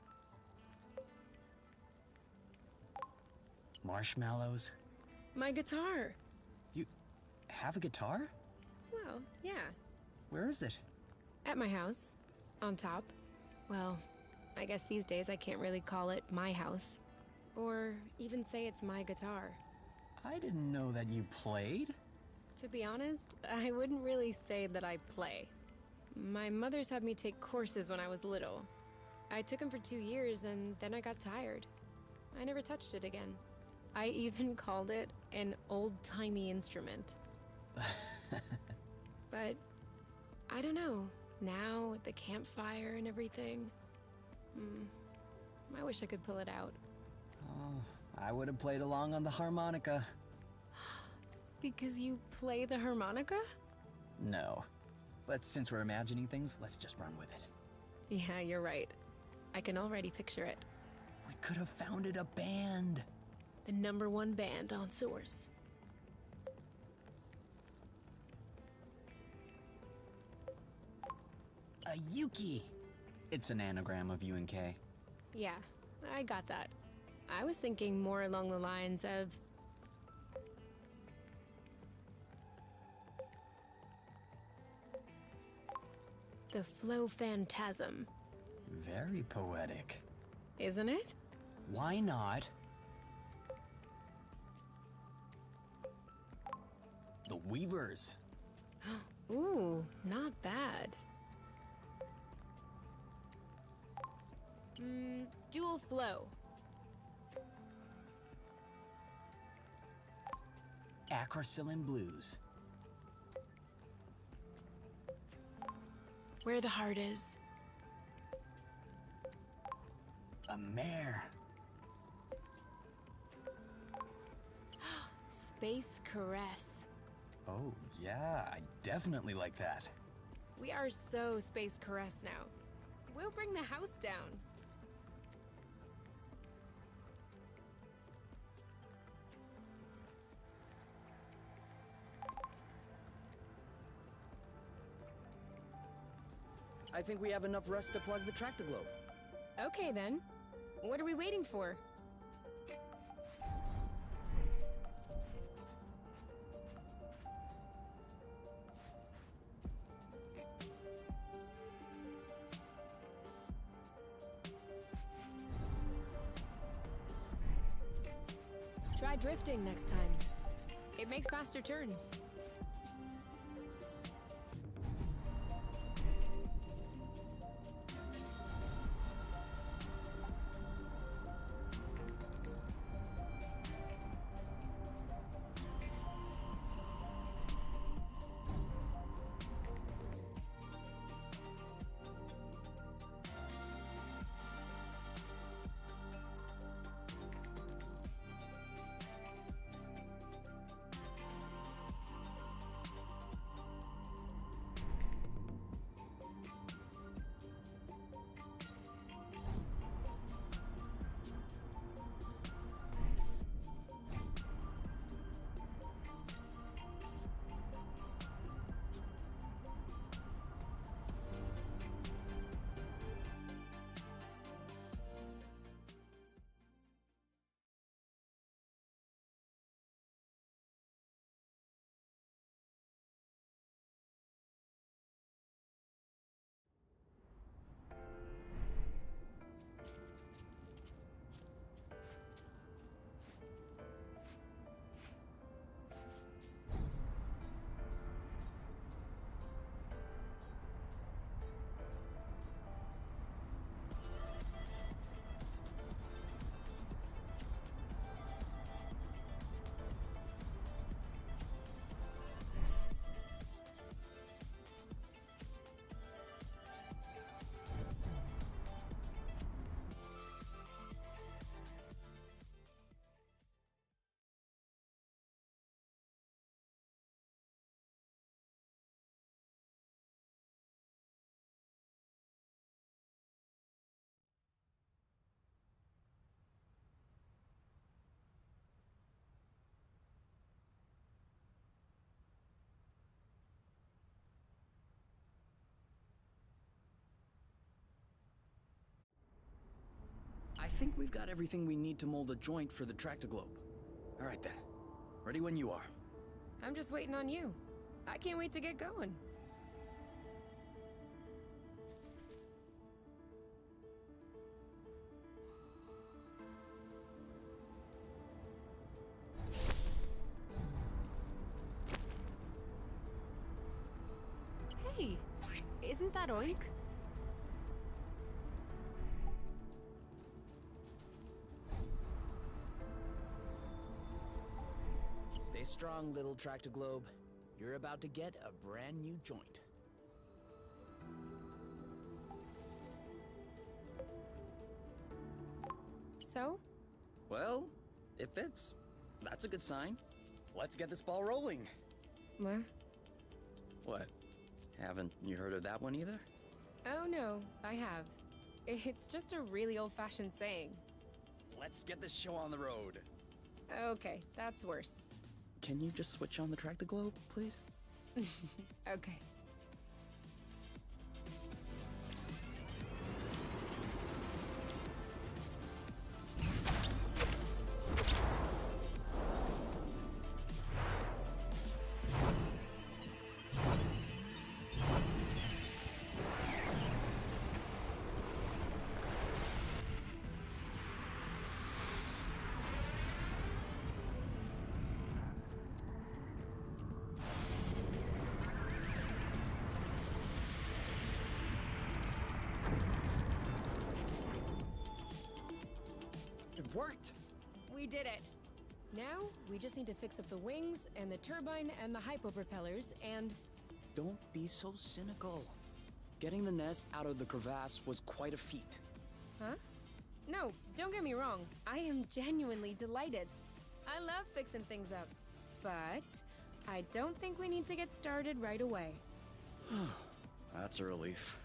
Marshmallows? My guitar. You have a guitar? Well, yeah. Where is it? At my house. On top. Well, I guess these days I can't really call it my house. Or even say it's my guitar. I didn't know that you played. To be honest, I wouldn't really say that I play. My mother's had me take courses when I was little. I took them for 2 years and then I got tired. I never touched it again. I even called it an old-timey instrument. But I don't know. Now, with the campfire and everything. I wish I could pull it out. Oh, I would have played along on the harmonica. Because you play the harmonica? No. But since we're imagining things, let's just run with it. Yeah, you're right. I can already picture it. We could have founded a band. The #1 band on Source. A Yuki! It's an anagram of UNK. Yeah, I got that. I was thinking more along the lines of... the Flow Phantasm. Very poetic. Isn't it? Why not? The Weavers. Ooh, not bad. Dual Flow. Acrocillin Blues. Where the Heart Is. A mare. Space Caress. Oh, yeah, I definitely like that. We are so Space Caress now. We'll bring the house down. I think we have enough rust to plug the Tractoglobe. Okay then. What are we waiting for? Try drifting next time. It makes faster turns. I think we've got everything we need to mold a joint for the Tractoglobe. All right then. Ready when you are. I'm just waiting on you. I can't wait to get going. Hey, isn't that Oink? Stay strong, little Tractoglobe. You're about to get a brand new joint. So? Well, it fits. That's a good sign. Let's get this ball rolling. What? What? Haven't you heard of that one either? Oh no, I have. It's just a really old-fashioned saying. Let's get this show on the road. Okay, that's worse. Can you just switch on the Tractoglobe, please? Okay. It worked! We did it! Now, we just need to fix up the wings, and the turbine, and the hypopropellers, and... Don't be so cynical. Getting the nest out of the crevasse was quite a feat. Huh? No, don't get me wrong. I am genuinely delighted. I love fixing things up. But I don't think we need to get started right away. That's a relief.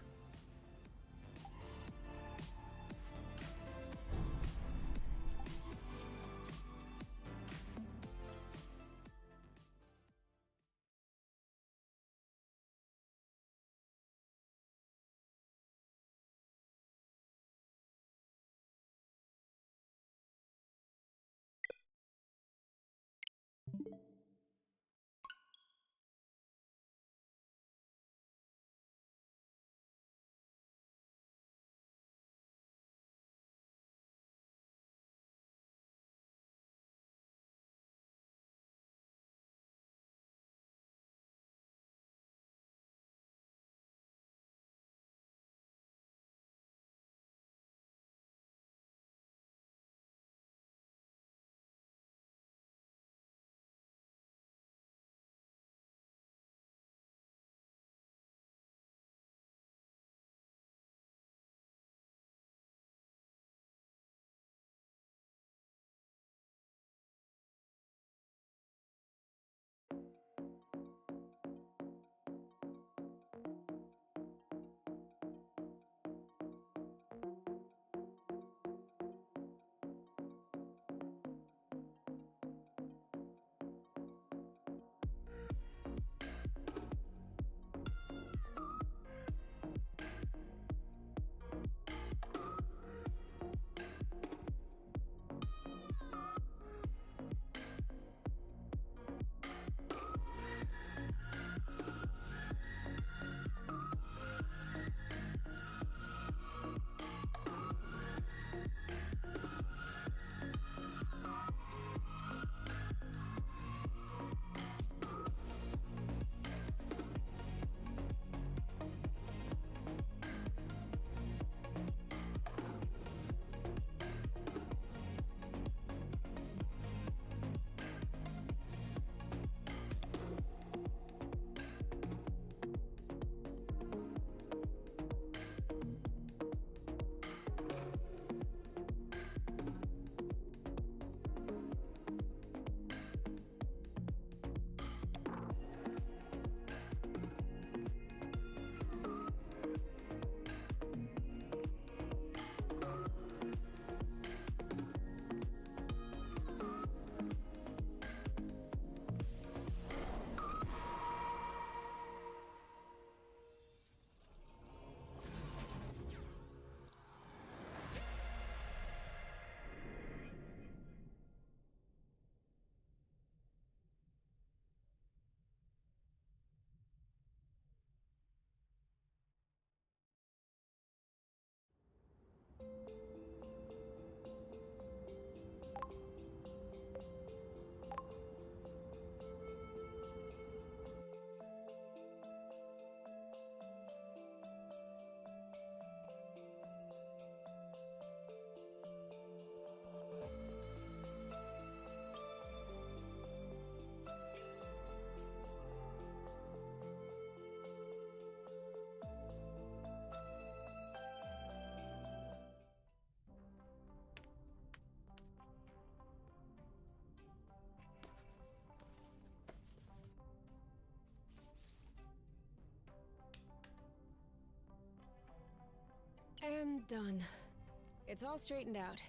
Done. It's all straightened out.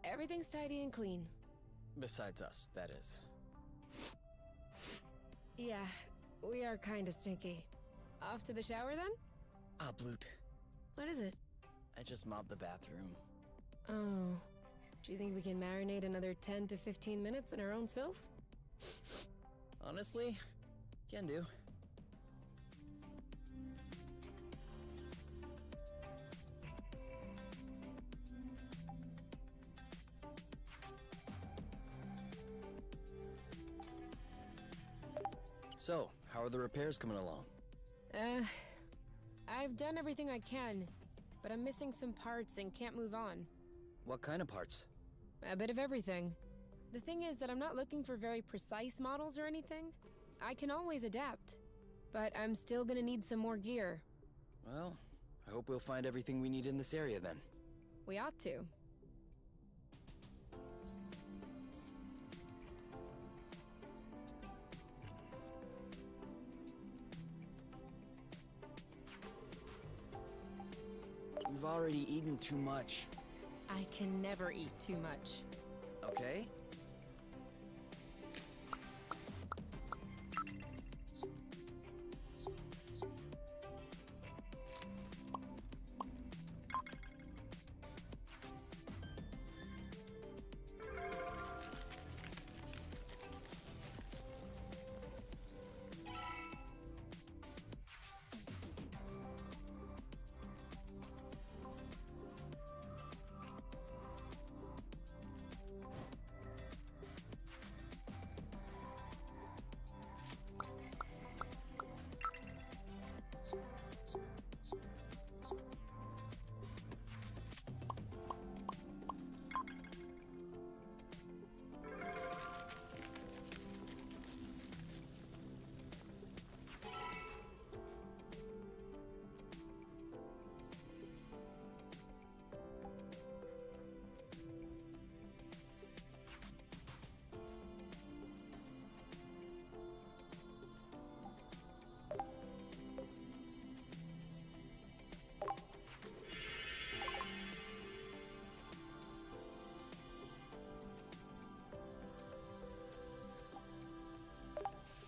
Everything's tidy and clean. Besides us, that is. Yeah, we are kinda stinky. Off to the shower then? Ah, Bloot. What is it? I just mopped the bathroom. Oh. Do you think we can marinate another 10 to 15 minutes in our own filth? Honestly, can do. So, how are the repairs coming along? I've done everything I can, but I'm missing some parts and can't move on. What kind of parts? A bit of everything. The thing is that I'm not looking for very precise models or anything. I can always adapt. But I'm still gonna need some more gear. Well, I hope we'll find everything we need in this area then. We ought to. You've already eaten too much. I can never eat too much. Okay?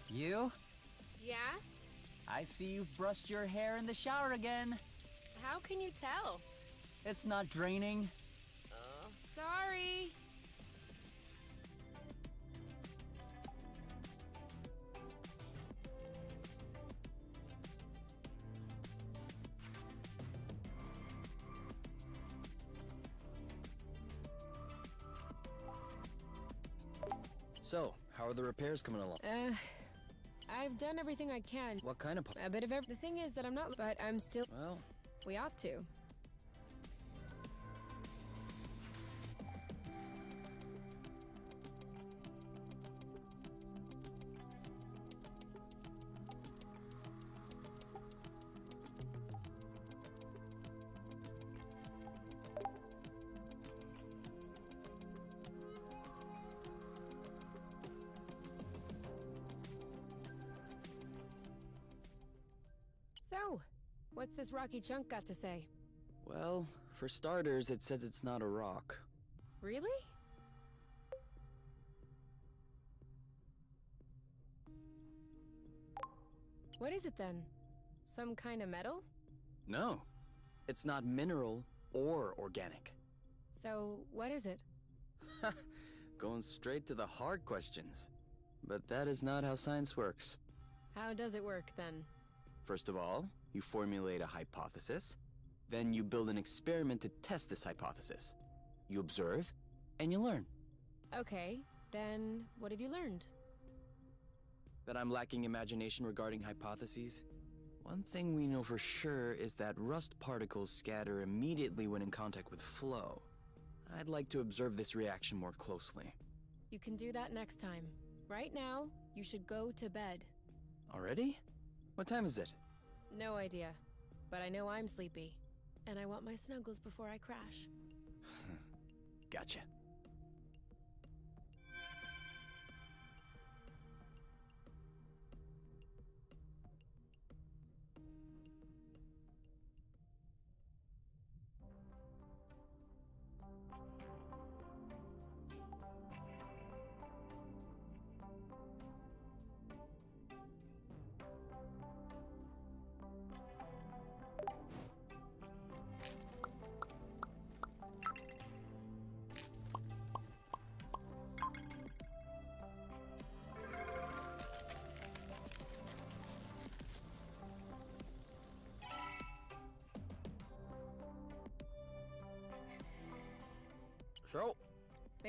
You? Yeah? I see you've brushed your hair in the shower again. How can you tell? It's not draining. Sorry. So, how are the repairs coming along? I've done everything I can. What kind of A bit of every. The thing is that I'm not, but I'm still. Well, We ought to. So, what's this rocky chunk got to say? well, for starters, it says it's not a rock. Really? What is it then? Some kind of metal? No, it's not mineral or organic. So, what is it? Going straight to the hard questions. But that is not how science works. How does it work then? First of all, you formulate a hypothesis. Then you build an experiment to test this hypothesis. You observe, and you learn. Okay, then what have you learned? That I'm lacking imagination regarding hypotheses? One thing we know for sure is that rust particles scatter immediately when in contact with flow. I'd like to observe this reaction more closely. You can do that next time. Right now, you should go to bed. Already? What time is it? No idea. But I know I'm sleepy. And I want my snuggles before I crash. Gotcha.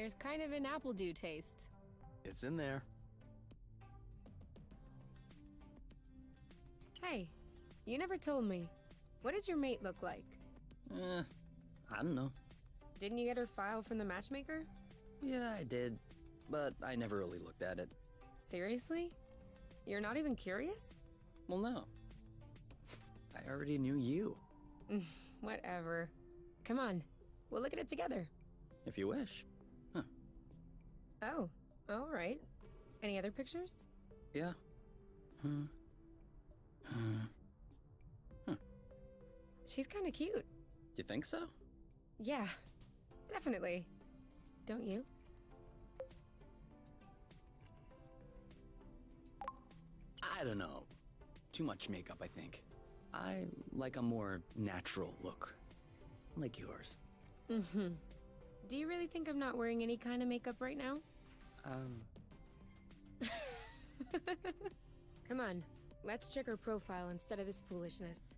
There's kind of an apple dew taste. It's in there. Hey, you never told me. What did your mate look like? I don't know. Didn't you get her file from the matchmaker? Yeah, I did, but I never really looked at it. Seriously? You're not even curious? Well, no. I already knew you, Whatever. Come on, we'll look at it together. if you wish. Oh, all right. Any other pictures? Yeah. She's kind of cute. You think so? Yeah, definitely. Don't you? I don't know. Too much makeup, I think. I like a more natural look. Like yours. Mm-hmm. Do you really think I'm not wearing any kind of makeup right now? Come on, let's check her profile instead of this foolishness.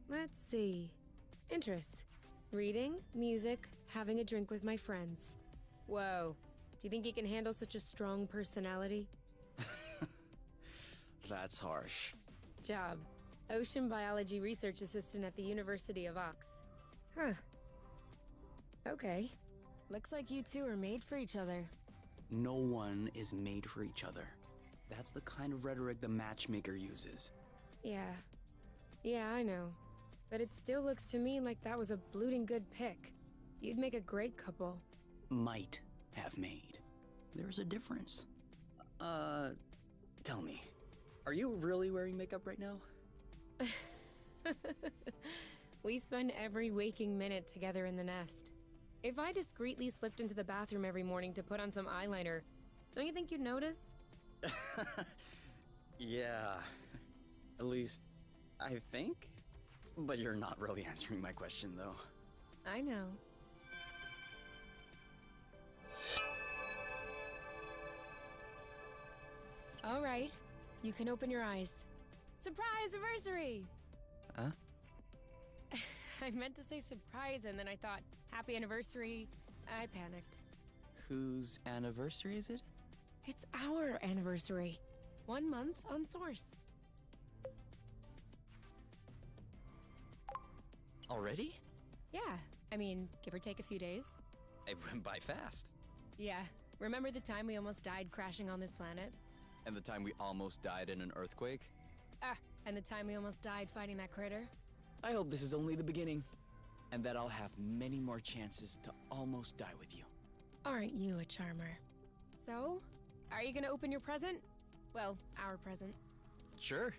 Let's see. Interests. Reading, music, having a drink with my friends. Whoa. Do you think you can handle such a strong personality? That's harsh. Job. Ocean biology research assistant at the University of Ox. Huh. Okay. Looks like you two are made for each other. No one is made for each other. That's the kind of rhetoric the matchmaker uses. Yeah. Yeah, I know. But it still looks to me like that was a blooting good pick. You'd make a great couple. Might have made. There's a difference. Tell me, are you really wearing makeup right now? We spend every waking minute together in the nest. If I discreetly slipped into the bathroom every morning to put on some eyeliner, don't you think you'd notice? Yeah. At least, I think? But you're not really answering my question, though. I know. All right, you can open your eyes. Surprise anniversary! Huh? I meant to say surprise and then I thought, happy anniversary. I panicked. Whose anniversary is it? It's our anniversary. 1 month on Source. Already? Yeah, I mean, give or take a few days. It went by fast. Yeah, remember the time we almost died crashing on this planet? And the time we almost died in an earthquake? Ah, and the time we almost died fighting that critter? I hope this is only the beginning, and that I'll have many more chances to almost die with you. Aren't you a charmer? So, are you gonna open your present? Well, our present. Sure.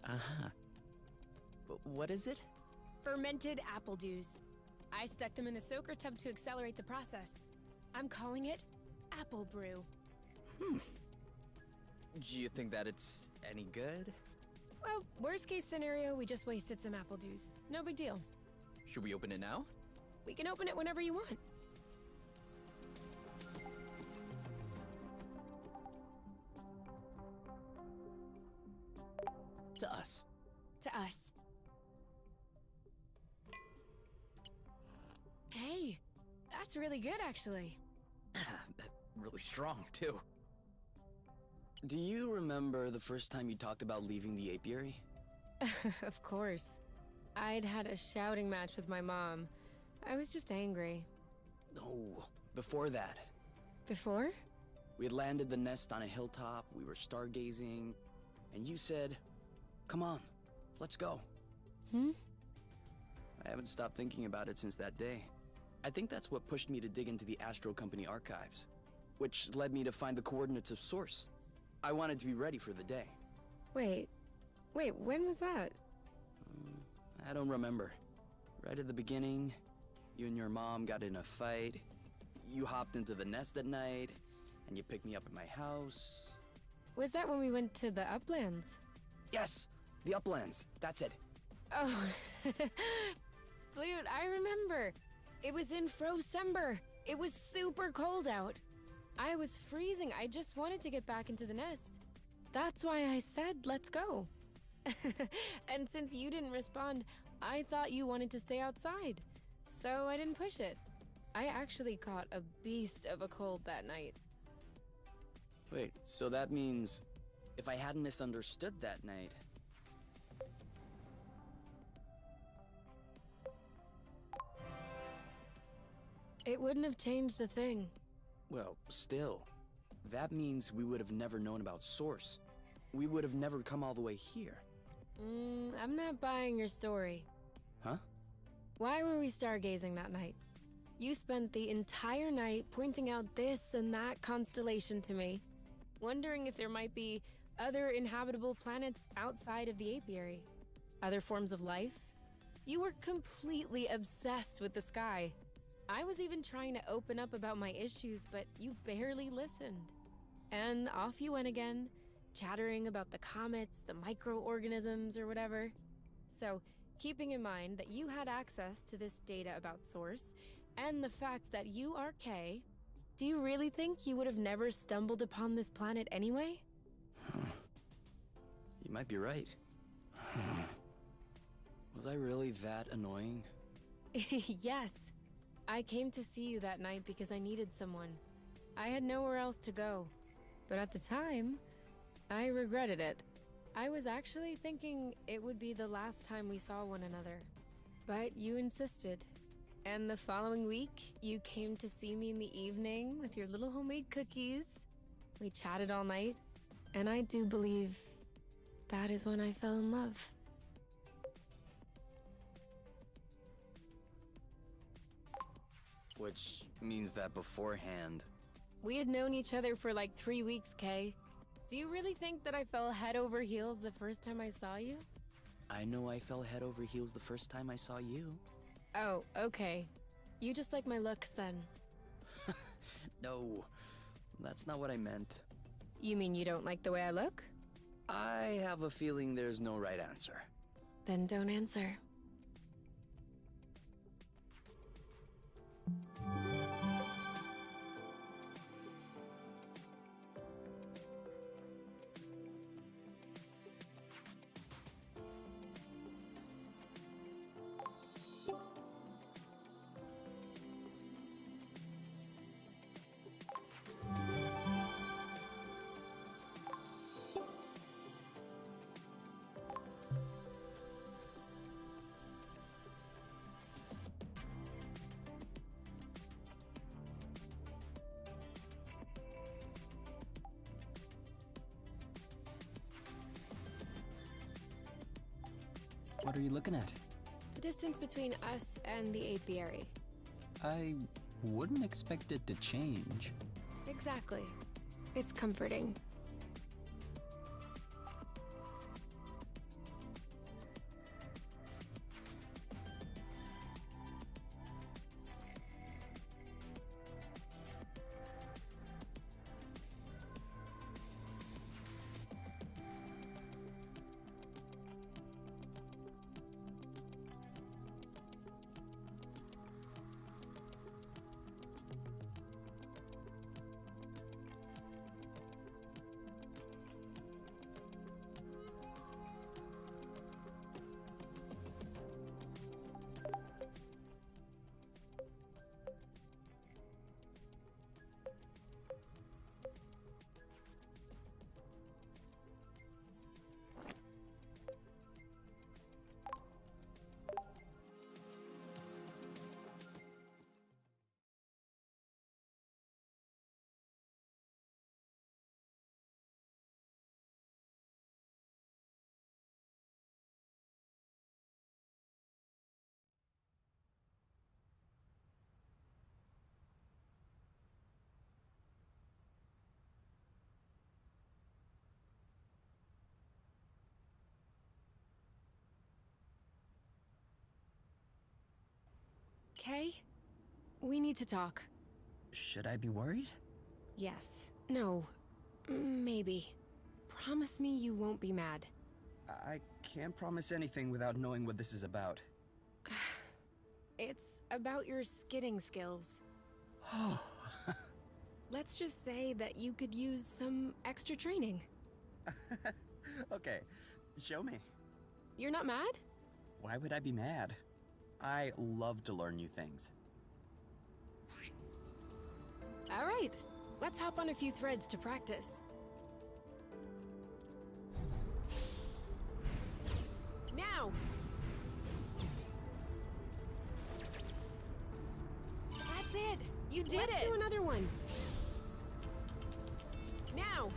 Uh-huh. What is it? Fermented apple dews. I stuck them in the soaker tub to accelerate the process. I'm calling it Apple Brew. Do you think that it's any good? Well, worst case scenario, we just wasted some apple dews. No big deal. Should we open it now? We can open it whenever you want. To us. To us. Hey, that's really good, actually. Really strong, too. Do you remember the first time you talked about leaving the apiary? Of course. I'd had a shouting match with my mom. I was just angry. No, before that. Before? We had landed the nest on a hilltop, we were stargazing, and you said, "Come on, let's go." I haven't stopped thinking about it since that day. I think that's what pushed me to dig into the Astro Company archives, which led me to find the coordinates of Source. I wanted to be ready for the day. Wait, when was that? I don't remember. Right at the beginning, you and your mom got in a fight. You hopped into the nest at night, and you picked me up at my house. Was that when we went to the Uplands? Yes, the Uplands. That's it. Oh, Flute, I remember. It was in Frocember. It was super cold out. I was freezing. I just wanted to get back into the nest. That's why I said, let's go. And since you didn't respond, I thought you wanted to stay outside, so I didn't push it. I actually caught a beast of a cold that night. Wait, so that means if I hadn't misunderstood that night... It wouldn't have changed a thing. Well, still, that means we would have never known about Source. We would have never come all the way here. I'm not buying your story. Huh? Why were we stargazing that night? You spent the entire night pointing out this and that constellation to me, wondering if there might be other inhabitable planets outside of the apiary. Other forms of life? You were completely obsessed with the sky. I was even trying to open up about my issues, but you barely listened. And off you went again, chattering about the comets, the microorganisms, or whatever. So, keeping in mind that you had access to this data about Source, and the fact that you are Kay, do you really think you would have never stumbled upon this planet anyway? You might be right. Was I really that annoying? Yes. I came to see you that night because I needed someone. I had nowhere else to go. But at the time, I regretted it. I was actually thinking it would be the last time we saw one another. But you insisted. And the following week, you came to see me in the evening with your little homemade cookies. We chatted all night, and I do believe that is when I fell in love. Which means that beforehand... We had known each other for like 3 weeks, Kay. Do you really think that I fell head over heels the first time I saw you? I know I fell head over heels the first time I saw you. Oh, okay. You just like my looks then. No, that's not what I meant. You mean you don't like the way I look? I have a feeling there's no right answer. Then don't answer. What are you looking at? The distance between us and the apiary. I wouldn't expect it to change. Exactly. It's comforting. Kay? We need to talk. Should I be worried? Yes. No. Maybe. Promise me you won't be mad. I can't promise anything without knowing what this is about. It's about your skidding skills. Oh. Let's just say that you could use some extra training. Okay, show me. You're not mad? Why would I be mad? I love to learn new things. All right, let's hop on a few threads to practice. Now! That's it! You did it! Let's do another one. Now!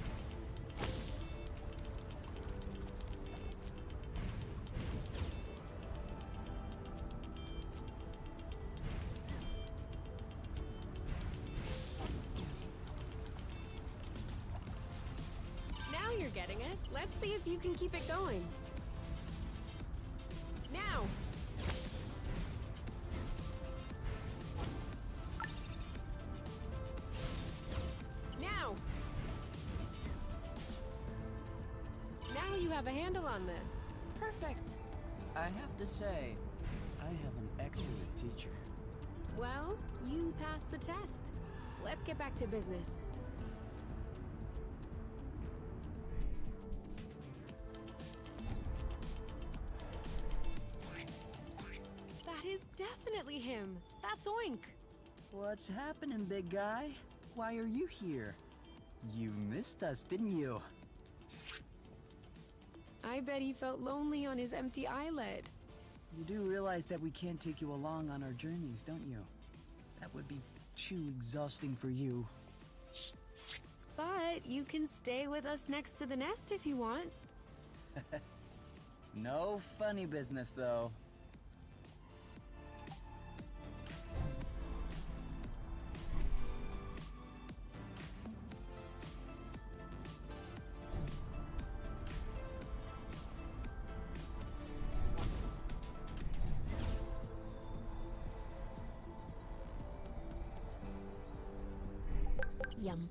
Now you're getting it. Let's see if you can keep it going. Now! Now! Now you have a handle on this. Perfect. I have to say, I have an excellent teacher. Well, you passed the test. Let's get back to business. That is definitely him. That's Oink. What's happening, big guy? Why are you here? You missed us, didn't you? I bet he felt lonely on his empty islet. You do realize that we can't take you along on our journeys, don't you? That would be too exhausting for you. But you can stay with us next to the nest if you want. No funny business, though. Yum.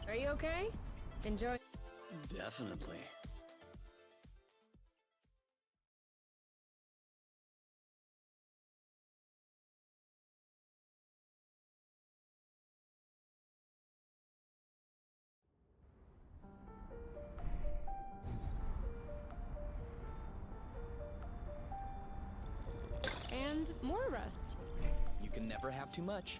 Are you okay? Enjoy. Definitely. And more rust. You can never have too much.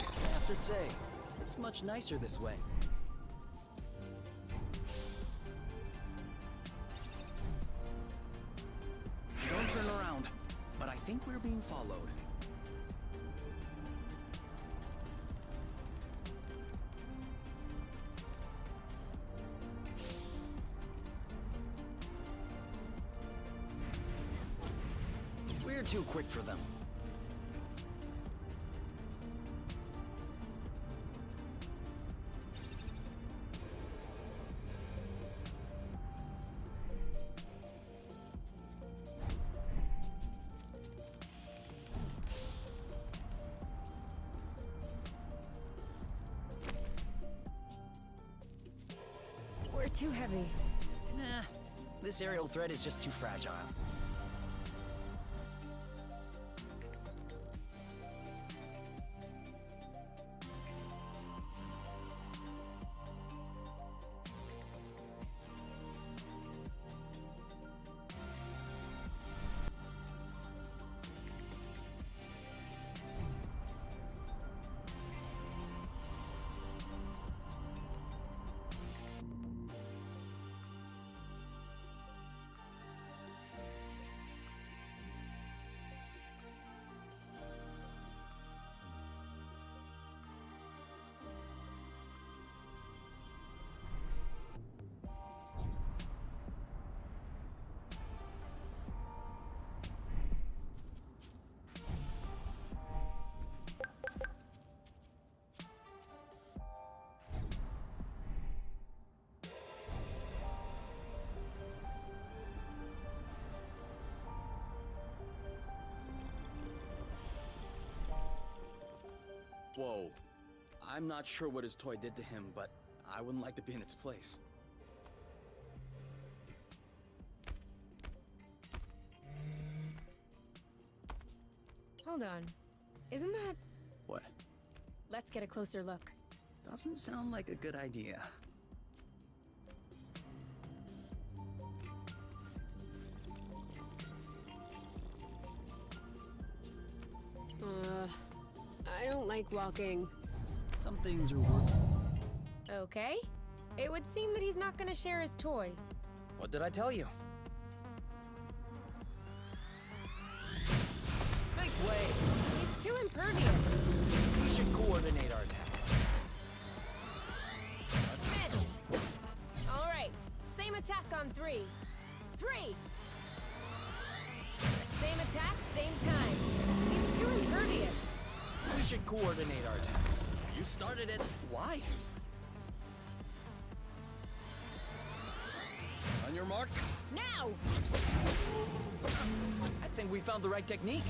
I have to say, it's much nicer this way. Don't turn around, but I think we're being followed. We're too quick for them. too heavy. Nah, this aerial thread is just too fragile. Whoa. I'm not sure what his toy did to him, but I wouldn't like to be in its place. Hold on. Isn't that... What? Let's get a closer look. Doesn't sound like a good idea. I don't like walking. Some things are working. Okay. It would seem that he's not gonna share his toy. What did I tell you? Make way! He's too impervious. We should coordinate our attacks. Missed! Alright, same attack on 3. 3! Same attack, same time. He's too impervious. We should coordinate our attacks. You started it. Why? On your mark. Now! I think we found the right technique.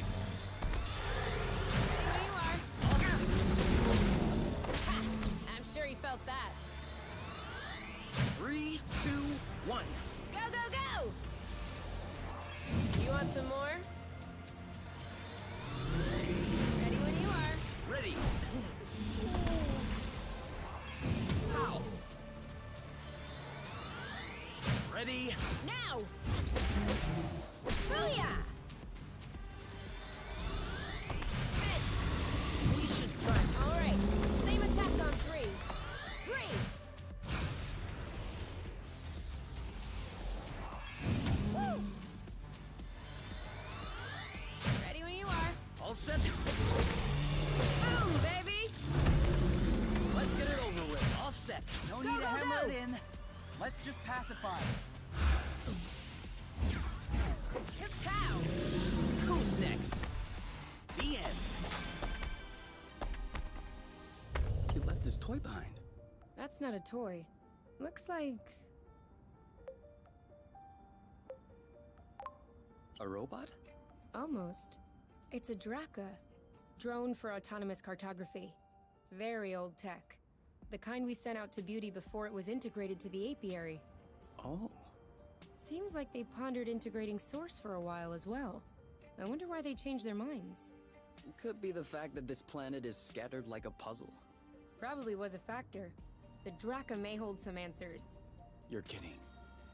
Ready when you are. Ha! I'm sure he felt that. 3, 2, 1. Go, go, go! You want some more? Ready when you are. Ready. Ow. Ready. Now! Booyah! Missed! We should try. Alright, same attack on 3. 3! Woo! Ready when you are. All set. Boom, baby! Let's get it over with. All set. No Go, need to go, hammer go! it in. Let's just pacify. Kapow! Who's next? The end. He left his toy behind. That's not a toy. Looks like... A robot? almost. It's a Draka. Drone for autonomous cartography. Very old tech. The kind we sent out to Beauty before it was integrated to the apiary. Oh. Seems like they pondered integrating Source for a while as well. I wonder why they changed their minds. Could be the fact that this planet is scattered like a puzzle. Probably was a factor. The Draka may hold some answers. You're kidding.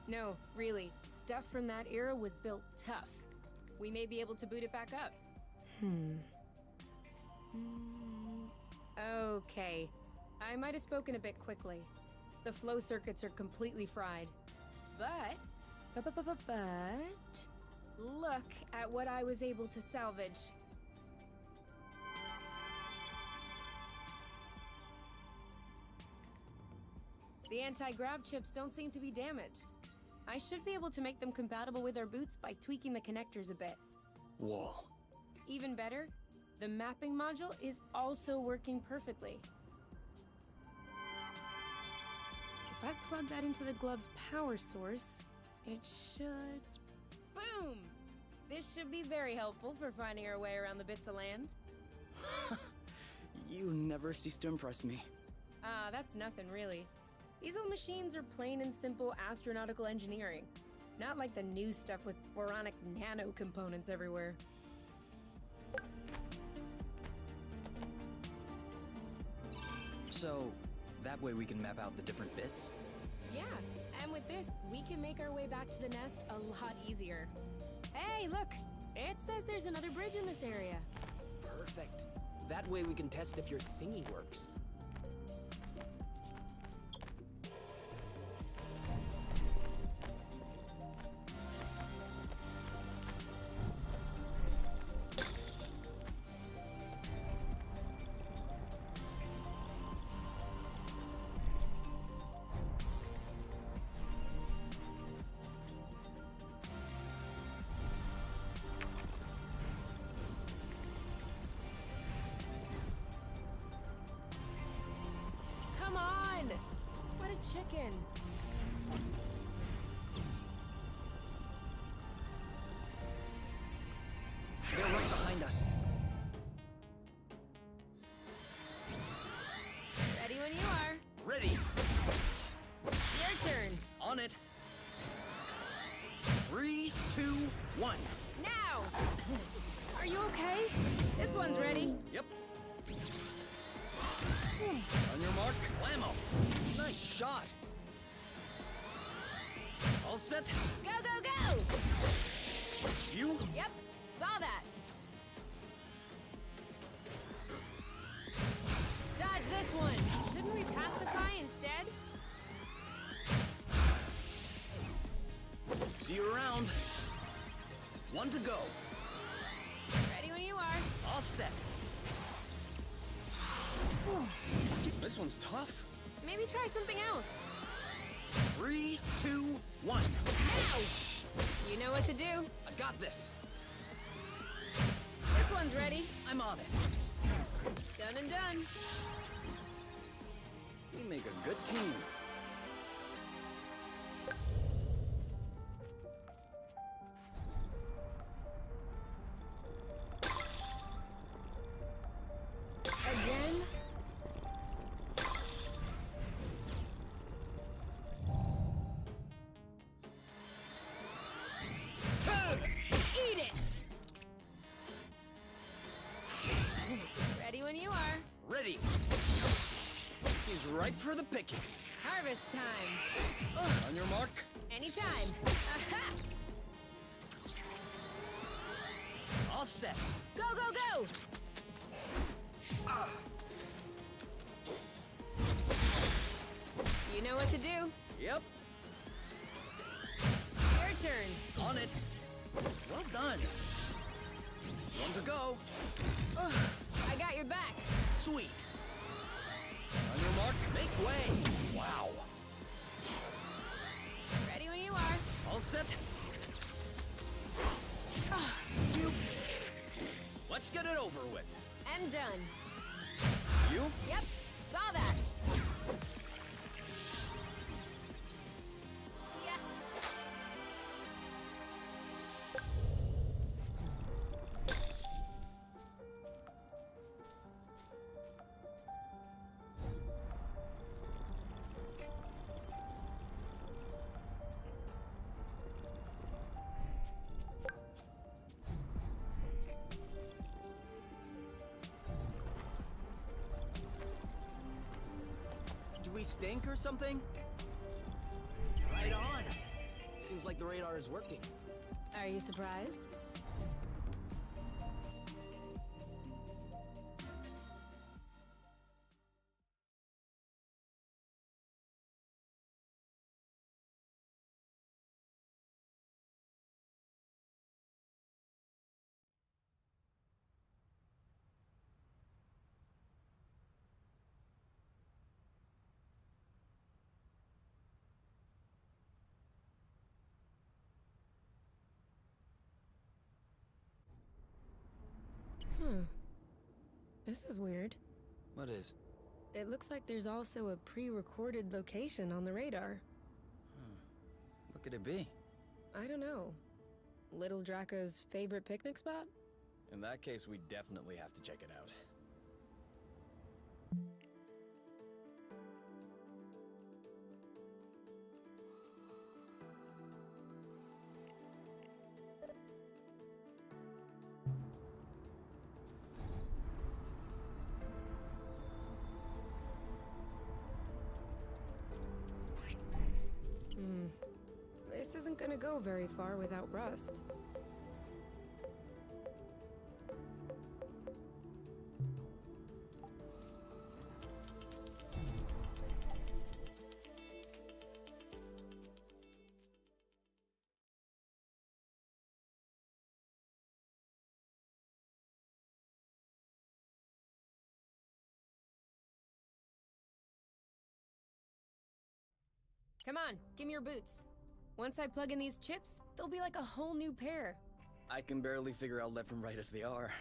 No, really. Stuff from that era was built tough. We may be able to boot it back up. Okay. I might have spoken a bit quickly. The flow circuits are completely fried. But... look at what I was able to salvage. The anti-grav chips don't seem to be damaged. I should be able to make them compatible with our boots by tweaking the connectors a bit. Whoa. Even better, the mapping module is also working perfectly. If I plug that into the glove's power source, it should... Boom! This should be very helpful for finding our way around the bits of land. You never cease to impress me. Ah, that's nothing really. These old machines are plain and simple astronautical engineering. Not like the new stuff with boronic nano components everywhere. So, that way we can map out the different bits? Yeah, and with this, we can make our way back to the nest a lot easier. Hey, look! It says there's another bridge in this area. Perfect. That way we can test if your thingy works. Come on! What a chicken! They're right behind us. Ready when you are. Ready! Your turn. On it! 3, 2, 1. Now! Are you okay? This one's ready. Yep. On your mark, whammo! Nice shot! All set? Go, go, go! You? Yep, saw that. Dodge this one. Shouldn't we pacify instead? See you around. 1 to go. Ready when you are. All set. This one's tough. Maybe try something else. 3, 2, 1. Now! You know what to do. I got this. This one's ready. I'm on it. Done and done. We make a good team. Again? Eat it! Ready when you are. Ready. He's ripe for the picking. Harvest time. On your mark. Anytime. Aha! All set. Go, go, go! You know what to do. Yep. Your turn. On it. Well done. 1 to go. I got your back. Sweet. On your mark, make way. Wow. Ready when you are. All set. You. Let's get it over with. And done. You? Yep, saw that. Yes. Do we stink or something? Right on. Seems like the radar is working. Are you surprised? This is weird. What is? It looks like there's also a pre-recorded location on the radar. What could it be? I don't know. Little Draca's favorite picnic spot? In that case, we definitely have to check it out. isn't gonna go very far without rust. Come on, give me your boots. Once I plug in these chips, they'll be like a whole new pair. I can barely figure out left from right as they are.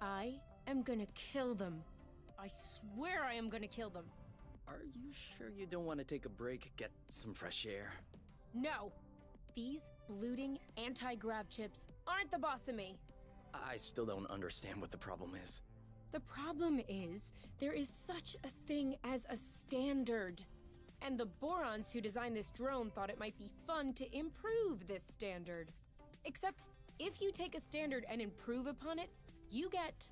I am gonna kill them. I swear I am gonna kill them. Are you sure you don't want to take a break, get some fresh air? No! These bloating anti-grav chips aren't the boss of me. I still don't understand what the problem is. The problem is, there is such a thing as a standard. And the Borons who designed this drone thought it might be fun to improve this standard. Except, if you take a standard and improve upon it, you get...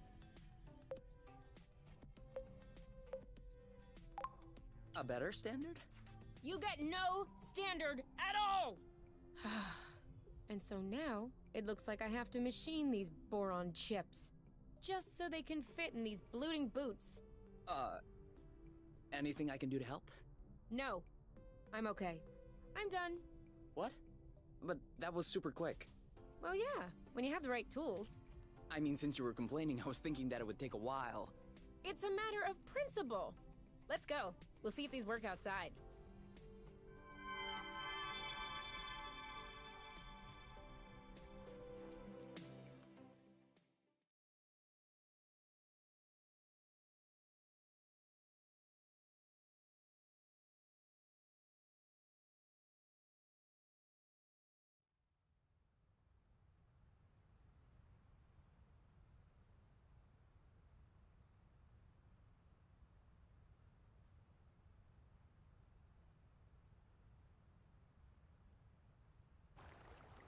A better standard? You get no standard at all! And so now, it looks like I have to machine these boron chips. Just so they can fit in these bloating boots. Anything I can do to help? No. I'm okay. I'm done. What? But that was super quick. Well, yeah, when you have the right tools. I mean, since you were complaining, I was thinking that it would take a while. It's a matter of principle. Let's go. We'll see if these work outside.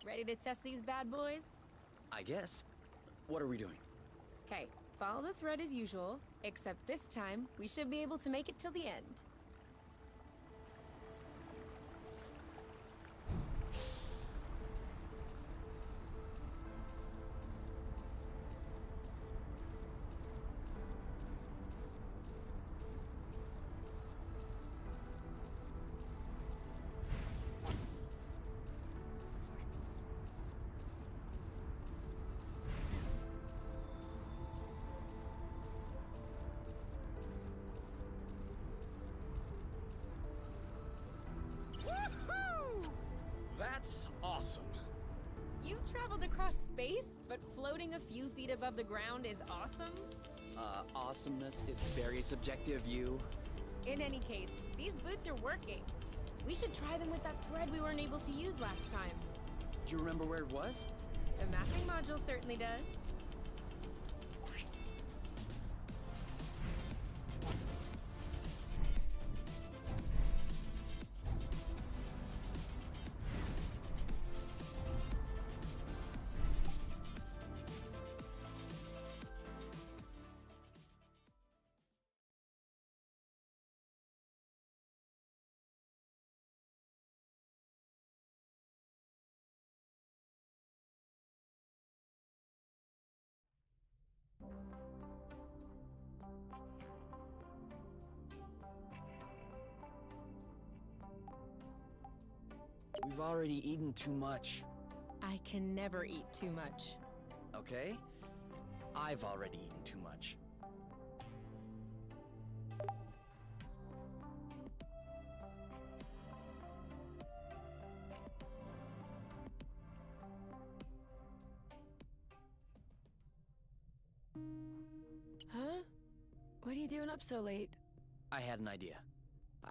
Ready to test these bad boys? I guess. What are we doing? Okay, follow the thread as usual, except this time, we should be able to make it till the end. That's awesome. You've traveled across space, but floating a few feet above the ground is awesome? Awesomeness is very subjective, you. In any case, these boots are working. We should try them with that thread we weren't able to use last time. Do you remember where it was? The mapping module certainly does. We've already eaten too much. I can never eat too much. Okay? I've already eaten too much. Huh? What are you doing up so late? I had an idea.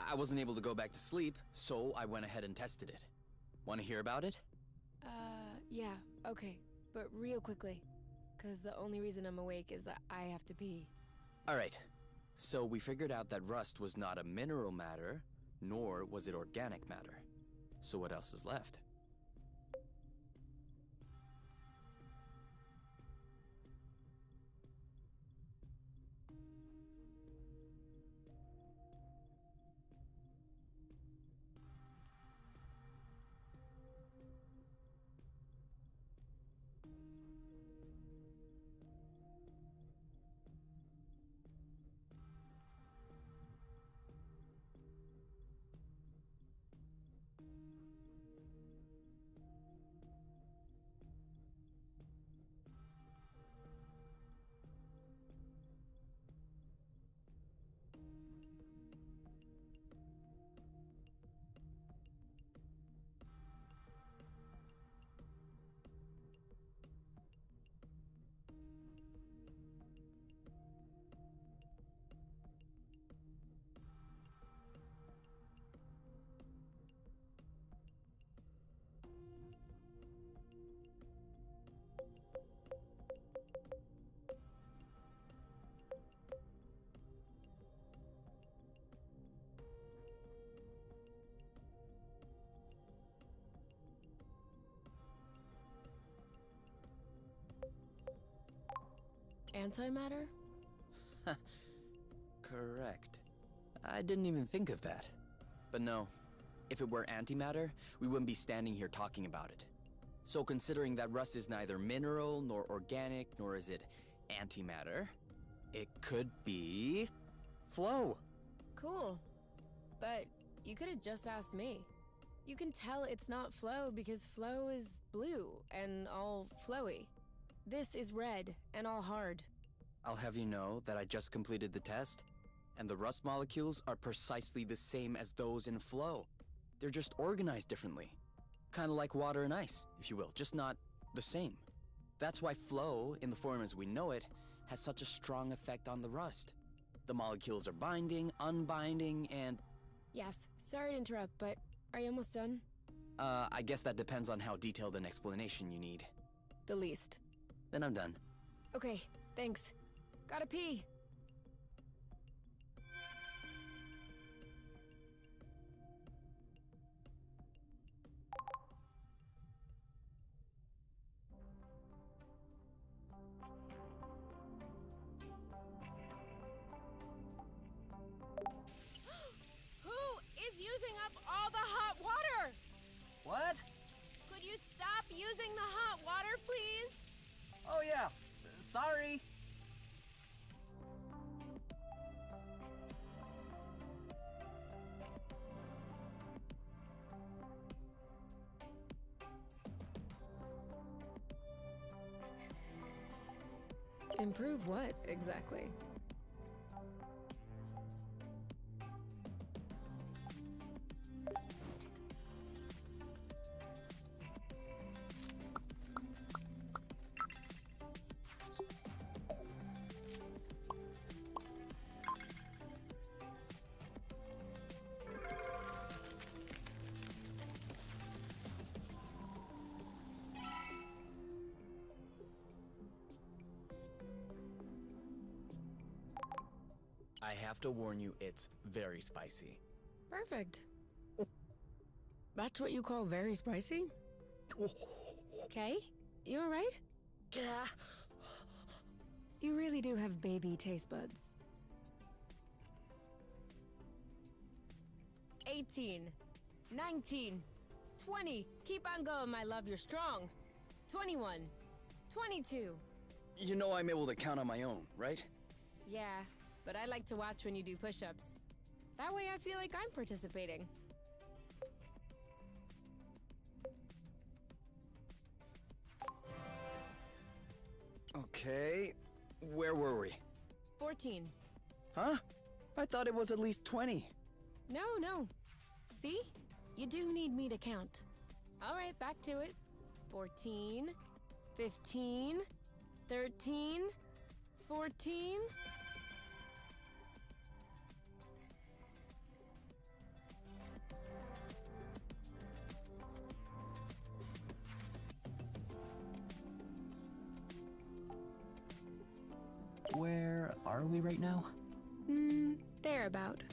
I wasn't able to go back to sleep, so I went ahead and tested it. Want to hear about it? Yeah, okay. But real quickly. 'Cause the only reason I'm awake is that I have to pee. Alright. So we figured out that rust was not a mineral matter, nor was it organic matter. So what else is left? Antimatter? Correct. I didn't even think of that. But no, if it were antimatter, we wouldn't be standing here talking about it. So considering that rust is neither mineral, nor organic, nor is it antimatter, it could be flow. Cool. But you could have just asked me. You can tell it's not flow because flow is blue and all flowy. This is red and all hard. I'll have you know that I just completed the test, and the rust molecules are precisely the same as those in flow. They're just organized differently. Kind of like water and ice, if you will, just not the same. That's why flow, in the form as we know it, has such a strong effect on the rust. The molecules are binding, unbinding, and... Yes, sorry to interrupt, but are you almost done? I guess that depends on how detailed an explanation you need. The least. Then I'm done. Okay, thanks. Gotta pee. Who is using up all the hot water? What? Could you stop using the hot water, please? Oh, yeah. Sorry. Improve what, exactly? I have to warn you, it's very spicy. Perfect. That's what you call very spicy? Okay, you alright? Yeah. You really do have baby taste buds. 18, 19, 20. Keep on going, my love, you're strong. 21, 22. You know I'm able to count on my own, right? Yeah, but I like to watch when you do push-ups. That way I feel like I'm participating. Okay, where were we? 14. Huh? I thought it was at least 20. No. See? You do need me to count. All right, back to it. 14, 15, 13, 14. Where are we right now? Thereabout.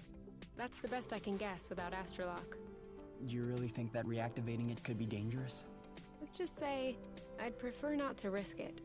That's the best I can guess without Astrolock. Do you really think that reactivating it could be dangerous? Let's just say, I'd prefer not to risk it.